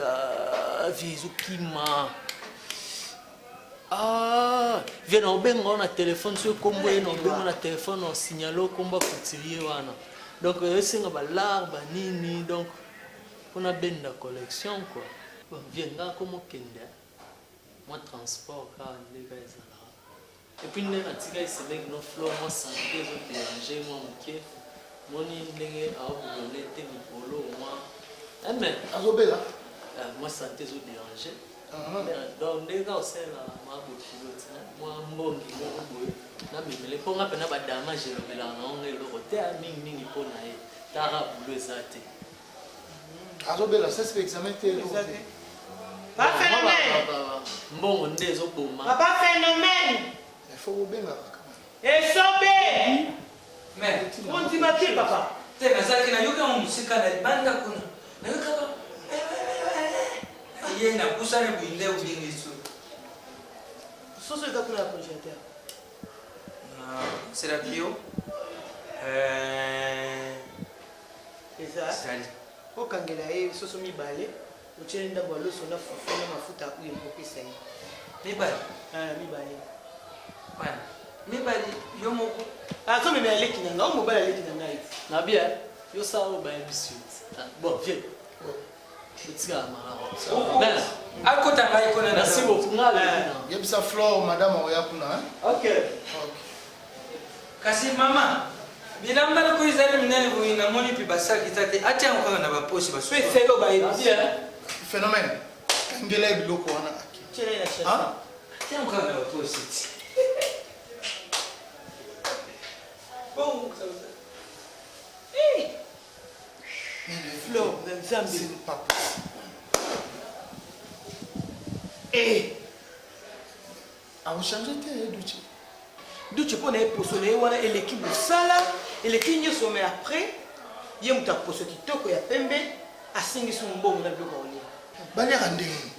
vizu kima. Ah, vient au bengo na téléphone sur combo et no bengo na téléphone on signalo combo couturier wana. Donc singa ba larba nini donc on a bien la collection quoi. Bon, viens là comme au Kenya. Moi transport car les gars là. Et puis les natiga c'est avec nos fleurs moi santé zo déranger moi ok. Moni ndenge a donner te mikolo moi. Mais azobela moi santé zo déranger. Donc les gars c'est là moi bokilote moi mbongi moi boye. Na bimele ponga pena ba damage le bela na ngelo côté a mingi pona e. Tara boulot ezate. Azobela ça c'est examen télé. Pas phénomène. Bon, on est au bon. Pas phénomène. Il faut bien là. Et sobé. Mais on dit ma fille papa. T'es mais ça qui n'a eu qu'un musique à la bande à kuna. N'a eu qu'un. Il y a une pousse à la bouille ou bien les sous. Sauce de kuna congélateur. C'est la bio. Et ça. Au kangelae sauce mi balé. Uchenda kwa loso na fufuna mafuta kuye mpokesa hii. Mibali. Mibali. Bana. Mibali yo moko. So me leki na ngao mobile leki na night. Na bien. Yo sa o ba emission. Bon, viens. Petit gars mara. Ben, akota ngai kona na. Merci beaucoup ngale. Yebisa Flore madame oya kuna hein. OK. Kasi mama. Bilamba na kuizali minene kuina moni pi basaki tate atia ngokanga na baposi baso. Fait yo ba bien. Phénomène. Ngela biloko wana aki. Tchela ina chasa. Atia ngokanga na baposi. Bon, ça va. Hey! Flore, c'est pas possible. Eh! A changer tes Duce. Duce pour ne posone wana l'équipe de sala et l'équipe nyo sommet après ye muta poso kitoko ya pembe asingi su mbongo na biloko oli. Bale randenge.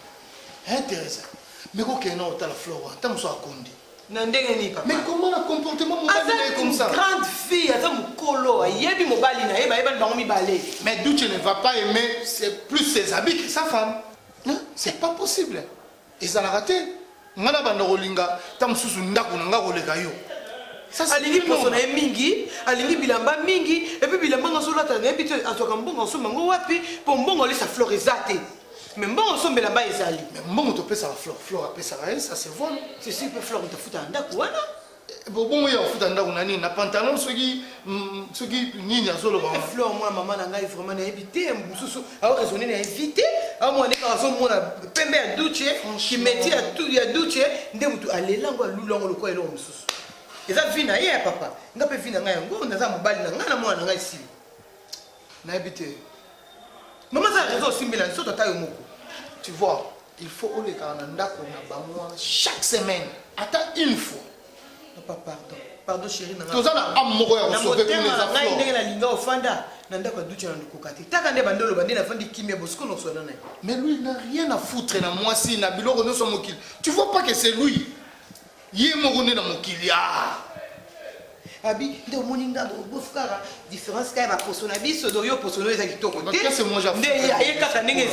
Intéressant. Mais ko kena otala Flore, ta muso akondi. Na ndenge ni papa. Mais comment le comportement mobile comme ça? Grande fille, aza mukolo, yebi mobali na yeba yeba bango mibale. Mais Duce ne va pas aimer plus ses habits que sa femme. Non, c'est pas possible. Et ça l'a raté. Ngana banda rolinga, ta mususu ndako na nga roleka yo. Ça c'est alingi poso na mingi, alingi bilamba mingi, et puis bilamba ngasola ta na bito atoka mbongo so mango wapi, po mbongo lisa Flore ezate. Mais mbongo so mbelamba ezali. Mais mbongo to pesa Flore, Flore pesa elle, ça c'est vol. C'est sûr que Flore te futa ndako wana. Bon, il y a un pantalon, ceux qui n'y a solo. Fleur, moi, maman, n'a vraiment évité. Alors, raisonner, n'a évité. À moi, on a pembe à douche, qui mettait à tout, il y a douche, aller là, on a l'oulon, le quoi, et l'homme. Et ça, vient hier, papa. On a pas vu, on a un bal, on a un ici. N'a évité. Maman, ça a raison aussi, mais la sauce à taille au moko. Tu vois, il faut les Canada chaque semaine. Attends une fois. Pardon chérie, tout ça là amoureux à sauver les mais lui il n'a rien à foutre dans moi si na biloko nous sommes mokili. Tu vois pas que c'est lui. Yé mokone na mokili ah. Abi de moninga bo frère différence ka ba posona biso do yo posono eza kitoko. Qu'est-ce que moi j'ai fait? Ya kaka ndenge.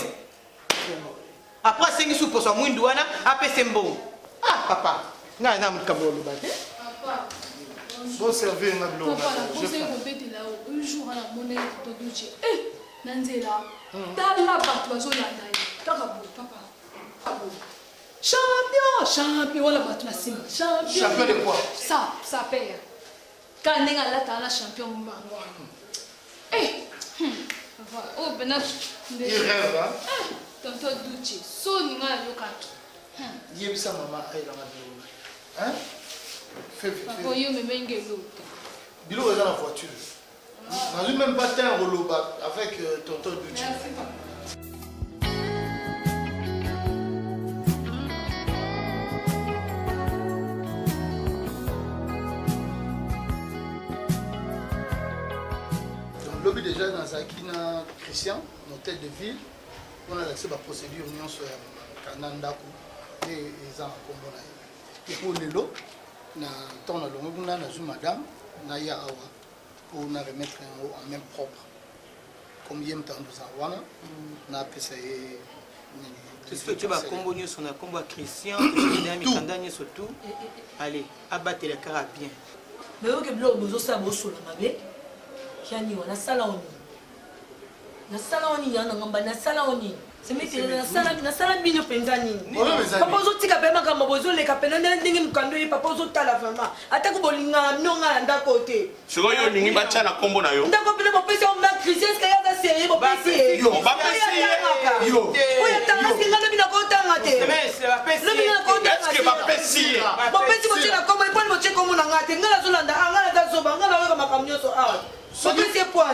Après 5 sous pour son mwindu wana apese mbongo. Ah papa. Nga na mkambo lo bate. Bon servir na blo. Papa, la conseil répète là un jour à la monnaie de douche. Eh, Nanzela. Dans la batte bazo landa. Takabo papa. Champion, wala bato na sima. Champion de quoi? Ça perd. Quand nenga la ta na champion mbango. Eh. Oh bena. Il rêve hein. Tonto douche. So ninga yokato. Yebisa maman elle na blo. Hein? Papa, yo me menge l'autre. Bilo est dans la voiture. On n'a même pas teint roloba avec tonton Duchi. Donc l'objet déjà dans Zakina Christian, l'hôtel de ville, on a accès à la procédure union sur Kanandaku et les gens et pour les lots. Na temps na longo na na madame na ya awa pour na remettre en main propre comme yem temps nous awana na pesa e tout ce que tu vas combonner son combat Christian tu as mis condamné surtout allez abattre les carats bien mais ok blo bozo sa bo solo mabe kiani wana sala oni yana ngamba na sala oni semete na sala bino penzani papa zo tika pe makamba bozo le kapena ndenge mukando ye papa zo tala vraiment ata ko bolinga nonga nda kote siko yo ningi bacha na kombo na yo ndako pele bopesi o ma Christian ska ya ka série bopesi yo bapesi yo oya tanga singa na bina ko tanga te le bina ko tanga est-ce que bapesi bopesi mo tina kombo iponi mo cheko mo na ngate ngala zo landa ngala da zo banga na weka makamnyo so awa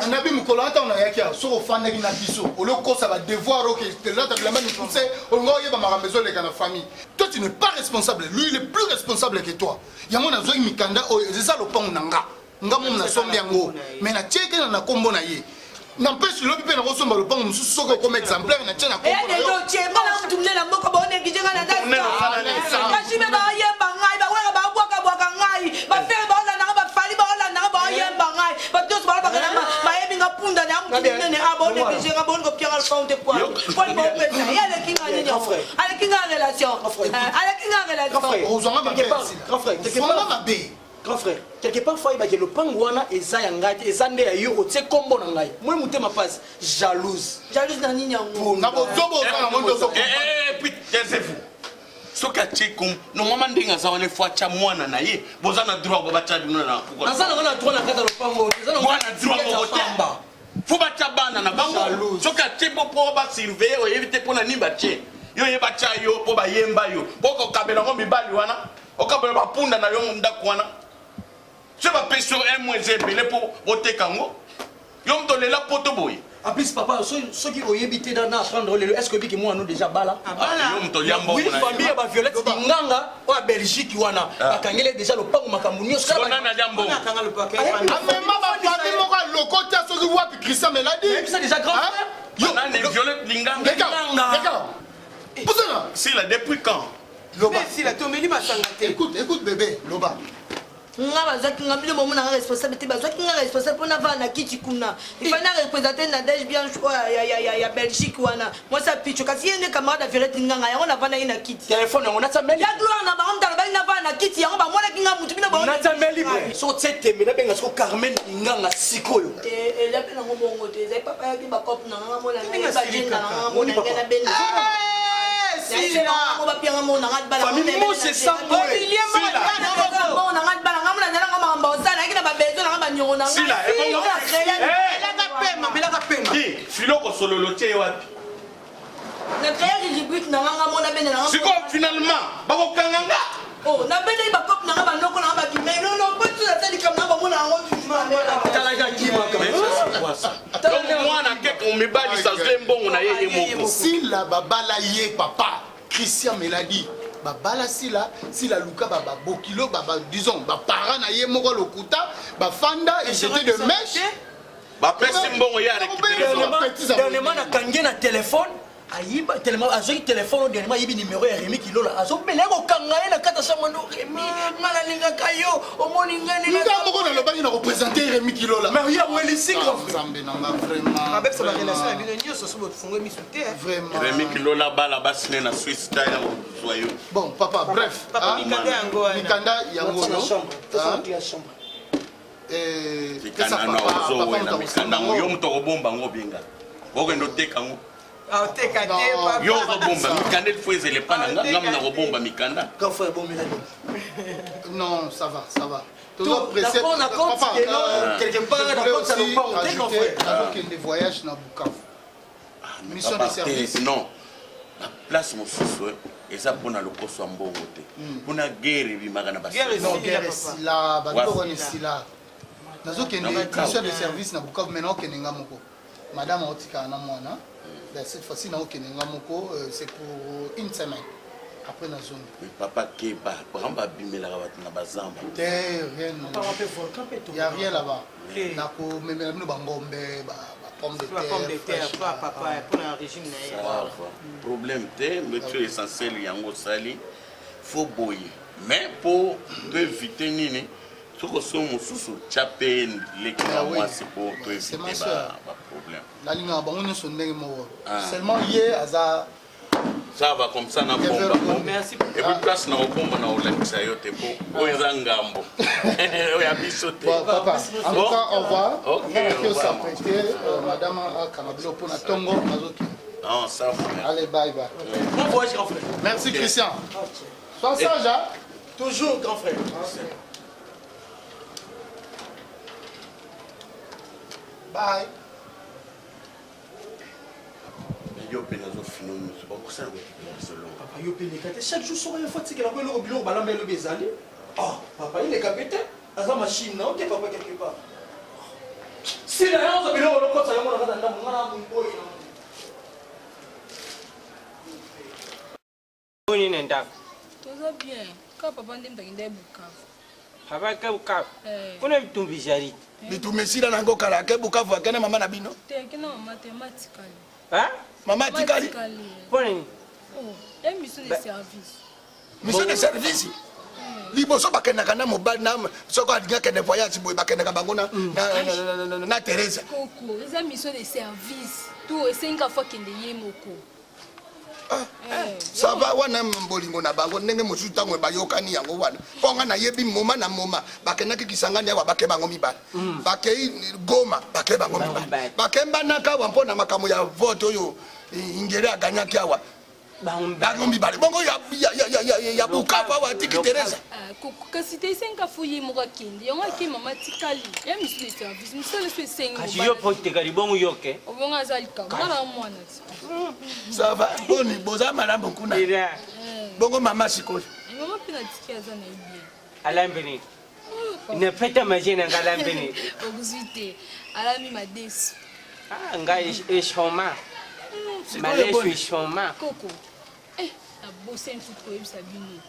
Nabi Moukola, on a yakia, sur au fan de Nabiso, au loco, ça va devoir, ok, là, tu as la même pensée, on va y avoir ma maison, les gars, la famille. Toi, tu n'es pas responsable, lui, il est plus responsable que toi. Il y a mon azoï Mikanda, c'est ça le pont Nanga. Nga mon na sombi yango, mais na tcheke na kombo na ye. N'empêche, le bébé na ressemble le pont, nous sommes comme exemplaire, na tchena kombo. Eh, des autres, tu es mal à tourner la moque, on est qui j'ai la date. Kashi me ba ye bangai, ba wera ba boka boka ngai, ba faire ba la na ba fali ba la na ba ye bangai, ba tous ba ba na ba ye binga punda na mu kinene abone que j'ai rabon ko pierre alpha on te quoi. Quoi le bon pète, il y a les kinga ni frère. Avec kinga relation. Avec kinga relation. Aux gens ba grand frère, grand frère, quelque part faut que le pangwana eza yangati ezande ya yo tse kombo na ngai. Moi mutema passe jalouse. Jalouse na nini yango. Na bozobo na mondo so. Puis taisez-vous. Soka tchekum no mama ndinga za wale fuacha mwana na ye bozana droit bacha bino na pourquoi nazana ngana droit na kata lo pango nazana mwana droit ko tamba faut bacha bana na bango soka tchebo po ba surveiller o éviter pour na nimba tche yo ye bacha yo po ba yemba yo boko kabela ngo mibali wana o kabela ba punda na yo ndako wana je ba peso MZ belé pour voter kango yo mtolela poto boy. En plus, papa, ceux qui ont évité d'en apprendre, est-ce que qui moi nous déjà bala? Oui, famille va Violette Nganga ou à Belgique qui wana. Bakangele déjà le pango makamuni. Ça va na jambo. Ah mais ma famille mo ka lokota ceux qui voient Christian Meladi. C'est déjà grand frère. Yo na Violette Nganga. Regarde. Poussez-la. Si là depuis quand? Loba. Si la tomeli masangate. Écoute bébé, Loba. Nga bazaki nga bile momo na responsabilité bazaki nga responsable pour na va na kiti kuna il fallait représenter Nadège bien choix ya Belgique wana moi ça picho kasi yende camarade Violette nganga yango na va na ina kiti téléphone on a ça meli ya gloire na ba mta ba na va na kiti yango ba mwana kinga mutu bina ba on a ça meli so tete me na benga so Carmen nganga sikoyo la pena ngo bongo te zai papa ya ki ba cop na nga mona nga ba jinga nga mona nga na ben sila. Famille mo c'est sans boy. Sila, filo ko solo lotie wapi. Siko finalement bako kanganga. Oh, na bene ba kop na ba noko na ba ki mais non non pas tout ça dit comme na ba mona ngo tu sila babala ye papa Christian Meladi babala sila luka baba bokilo baba disons ba parents na ye moko lokuta ba fanda et jeter de mèche ba pesi mbongo ya récupérer dernièrement na kangé na téléphone ayiba tellement azoki téléphone dernièrement yibi numéro ya Rémi Kilola azobela ko kanga ye na kata sama no Rémi ngala linga kayo omoni ngane na ngamo na lobani na représenter Rémi Kilola mais ya weli sikro zambe na vraiment avec sa relation avec le nyo so so fongo mi souté vraiment Rémi Kilola bala basine na Swiss style soyo bon papa bref papa mikanda yango no mikanda na ozo wena mikanda yo mtoko bomba ngo binga okendo teka ngo yo robomba mikanda il faut les pas ngam na robomba mikanda quand faut bomber là non ça va toujours pressé d'accord quelque part d'accord ça ne pas on dit qu'on fait alors qu'il des voyages na Bukavu mission de service non la place mon souffle et ça pour na lokoso mbongo te pour na guerre bi magana basi non guerre sila badoro ni sila nazo kende mission de service na Bukavu maintenant kenenga moko madame otika na mwana. Cette fois-ci, c'est pour une semaine. Après la zone. Mais papa Keba, par exemple, Bimela na bazamba. Rien. Il n'y a rien là-bas. Nako même bangombe, pomme de terre, papa pour un régime na. Problème té, mais tu essentiel yango sali, faut boyer. Mais pour éviter nini, tout ce que sous chapé les moi c'est pour éviter problème. La ligne on est sur le seulement hier aza ça va comme ça na bomba. Merci. Et puis place na bomba na olakisa yote po oza ngambo. Oya bisote. Papa, en tout cas au revoir. OK, ça prêter madame Kanabilo pour na tongo mazoki. Non, ça va. Allez bye bye. Bon voyage grand frère. Merci Christian. Sois sage hein. Toujours grand frère. Bye. Yo penazo fino c'est pas pour ça que papa yo penekate chaque jour sur une fois c'est que la au bilon balamba le bezali oh papa il est capitaine dans machine non t'es papa quelque part si la yonzo bilon le ko ça yo na kata ngana mboyi Oni nenda. Toza bien. Ka papa ndimta kinde Bukavu. Papa ke Bukavu. Kuna bitumbi jari. bitumesila nango kala ke Bukavu akena mama na bino. Te kena mathématically. Hein? Mama tikali. Poni. Oh, et mission de service. Mission de service. Liboso bakenda kana mobali na soko adinga kende voyage boy bakenda bango na Teresa. Koko, eza mission de service. Tout et 5 fois kende yemoko. Ça va wana mbolingo na bango ndenge mosusu tangwe bayokani yango wana ponga na yebi moma na moma bakenda kikisangani ya bake bango mibala bakei Goma bake bango mibala bakemba naka wa mpona makambo ya vote oyo ingere aganyaki awa bango mibala bongo ya Bukavu wa tiki Teresa kasi te 5 fois yemoko kende yango ki mama tikali ya mission de service mission de service kasi yo pote kali bongo yoke obonga azalika mara mwana ça va boni boza malambo kuna bongo mama sikoyo mama pina tikia za na ibi alambeni ne peta majina ngalambeni oguzite alami madesu nga eshoma maleshu eshoma koko na bosen fuko yebisa bino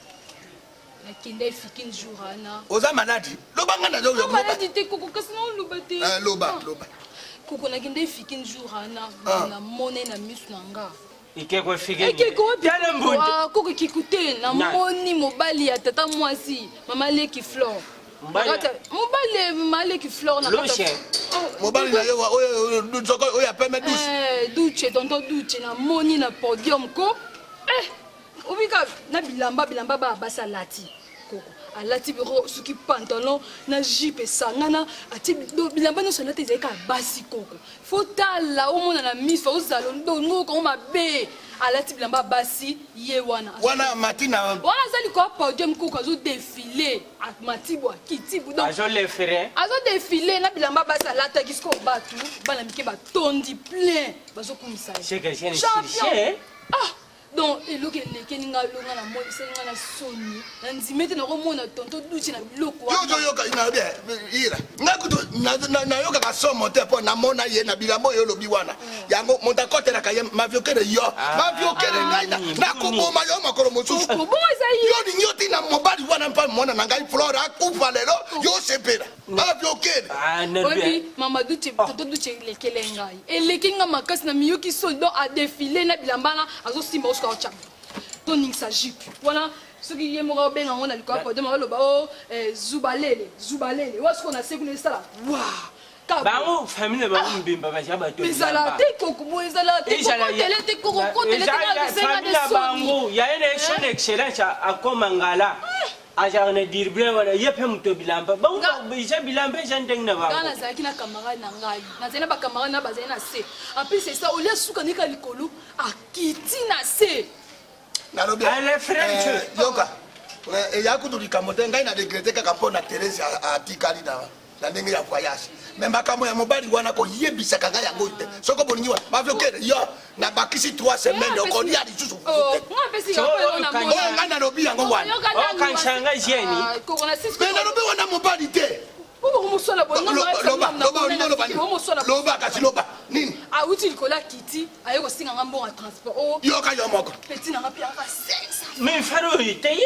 na kende fikin jourana oza maladi lobanga na yo maladi te koko kasi na loba te loba koko na kende fikin jourana na mone na misu na nga ikeko fikini yale mbunde koko kikute na moni mobali ya tata mwasi mama leki flor mobali maleki flor na kata mobali na yo oyo apeme douche douche tonton douche na moni na podium ko ubika na bilamba ba basalati koko alati biro suki pantalon na jupe esangana ati bilamba nyonso alati ezali kaka basi koko fo tala omona na miso ozala ndongo kongo mabe alati bilamba basi ye wana matina wana aza likolo podium koko azodefile matibu akitibu azodefile na bilamba basi alataki siko bato bana mike batondi plein bazokumisa champion donc eloko elekeli nga longa na moi esalinga na soni na ndima ete nakomona tonto duci na biloko nayokaka somo te mpo namona ye na bilamba oyo olobi wana yango moto akotelaka ye maviokele yo maviokele ngai nakoboma yo makolo mosusu yo ningi otina mobali wana mpa mona na ngai flore akufa lelo yo sepela maviokele oyebi mamadu tonto duci elekele ngai eleki nga makasi na miyoki soni donc adefile na bilamba na azosimba osuka ochanga toningisa jupe wana soki ye moko obenga ngo na likolo podium aloba o zubalele wasiko na sekuna esala bango famille bango mbimba baja bato ezala te koko ezala te kokotele te kokotele te famille bango ya ene shone excellence akoma ngala aja na dirbre wana yepe muto bilamba bango bija bilamba jandeng na bango kana zaki na camarade na ngai na zena ba camarade na bazena na se en plus c'est ça au lieu suka nika likolo akiti na se nalobi ale frère yoka ya kudulika mote ngai na décréter kaka pona Thérèse atikali na ndenge ya voyage mais makambo ya mobali wana ko yebisaka ngai yango te soko bolingi wa maviokele yo na bakisi 3 semaines okoli ali susu ngai nalobi yango wana okansanga jeni mais nalobi wana mobali te loba kasi loba nini auti likolo akiti aye kosinga nga mbongo ya transport yoka yo moko peti nanga mpe aka 500 mais faro ite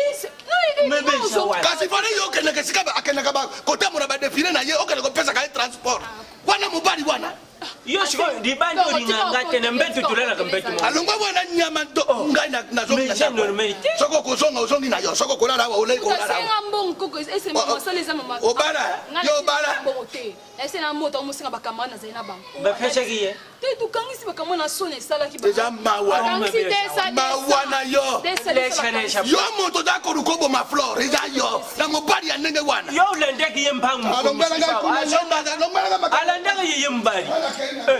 kasi faro yo okendeke sika akendeka kotamona badefile na ye okende kopesaka ye transport wana mobali wana yo siko libandi olinganga te na mbetu tolalaka mbetu alongwa wana nyama ngai nazongi soko kozonga ozongi na yo soko kolala awa olei kolala obala yo obala ese na moto omusinga bakamana nazali na bango bapesaki ye te tukangisi bakamana na soni esalaki deja mawana yo yo moto dakoluka oboma flore eza yo na mobali ya ndenge wana yo olandaki ye mbangu alandaka ye mbali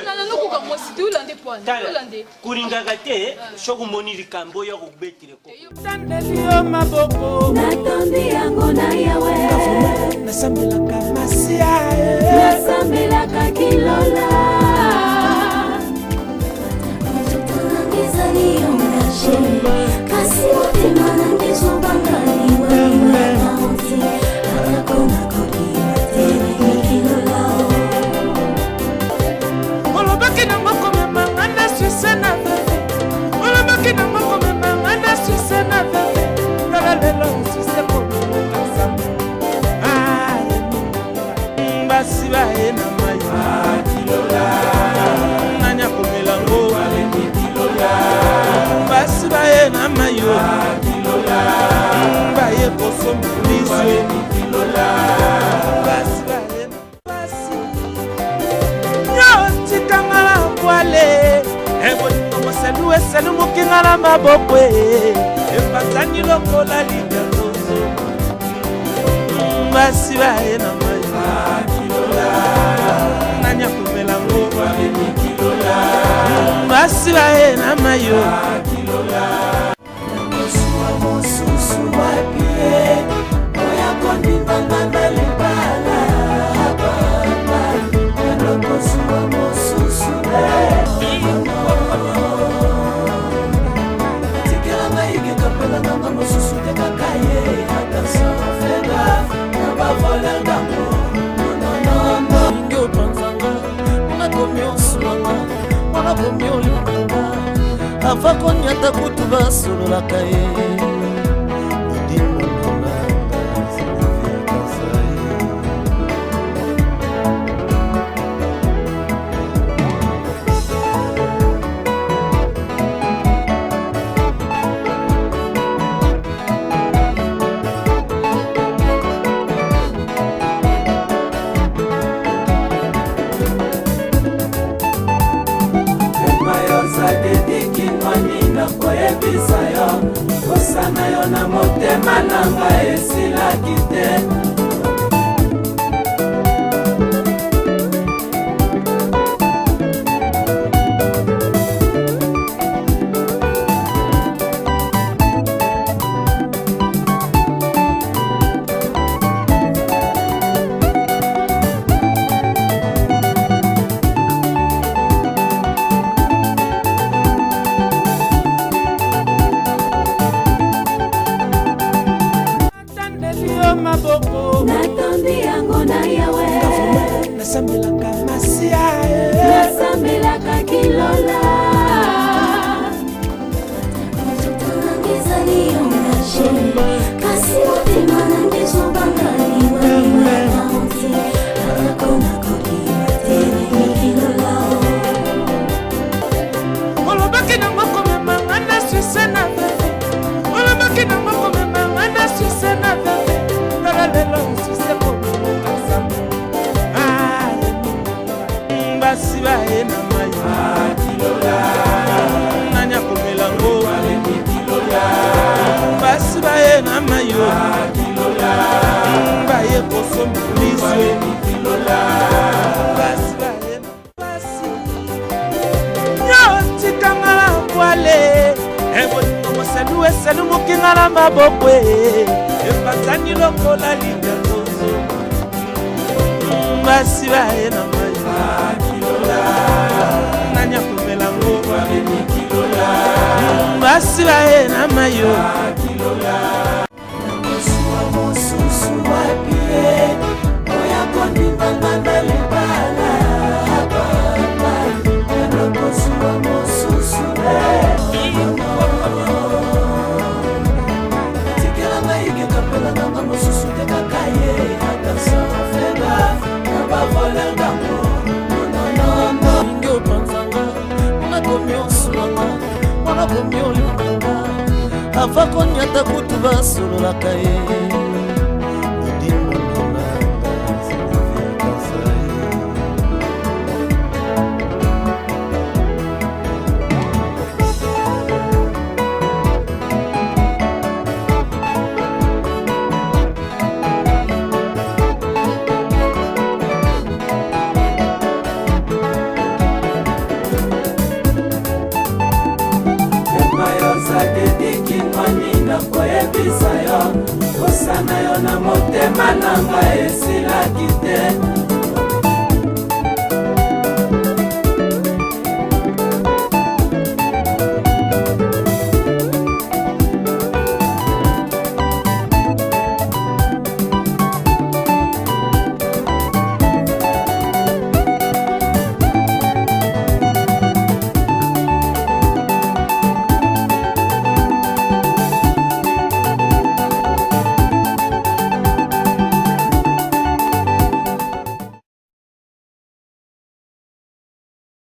nanokuka mwasi te olande pwana olande kulingaka te soki omoni likambo oyo kobeteleko sandelio maboko natondi yango na yawe nasambelaka masia nasambelaka kilola ezali ongashe kasi motema na ndezobangani waiwanaoti atakona kokia te kilola olobaki nango komemanga na suise na veve olobaki nango komemanga na suise na veve tala lelo suise komemaka nzambe basi baye na mai nani akomelango basi baye na mai baye kosomba biso basi baye yotikanga na kwale ebolingo moselu eselu mokinga na maboko epasani lokola liganzozo basi baye na mai nani akomelango basi baye na mayo mosusu wapie oyakondibanga na libala nalokosuwa mosusu tikelanga ikekapelanganga mosusu tekakaye atasofega na bavolengango inge opanzanga onakomi osulanga onakomi olinganga ava konyata kutu basololaka ye koyebisa yo kosana yo na motema na ngai esilaki te. Natondi yango na yawe nasambelaka masia nasambelaka kilola ezali yongashe kasi motema nange zobangaliwaaaoti atakona kokiwa te kilola olobaki nango komemanga na suise na veve olobaki nango komemanga na suise na veve lelo suise komokasamo basi baye na mai nanya komelango basi baye na mayo baye kosomba biso basi baye na basi yotikanga na kwale ebolingo moselu eselu mokinga na maboko epanzani lokola lingakozo basi baye na mai nanya komelango basi baye na mayo nakosuwa mosusu wapie oya kondimanga na libala papa nakosuwa mosusu tikelanga ikekapelanga mosusu tekakaye akasofega na bavolergango inge opanzanga nakomi osulanga nakomi olinganga ava konyata kutu basololaka ye koyebisa yo kosana yo na motema na ngai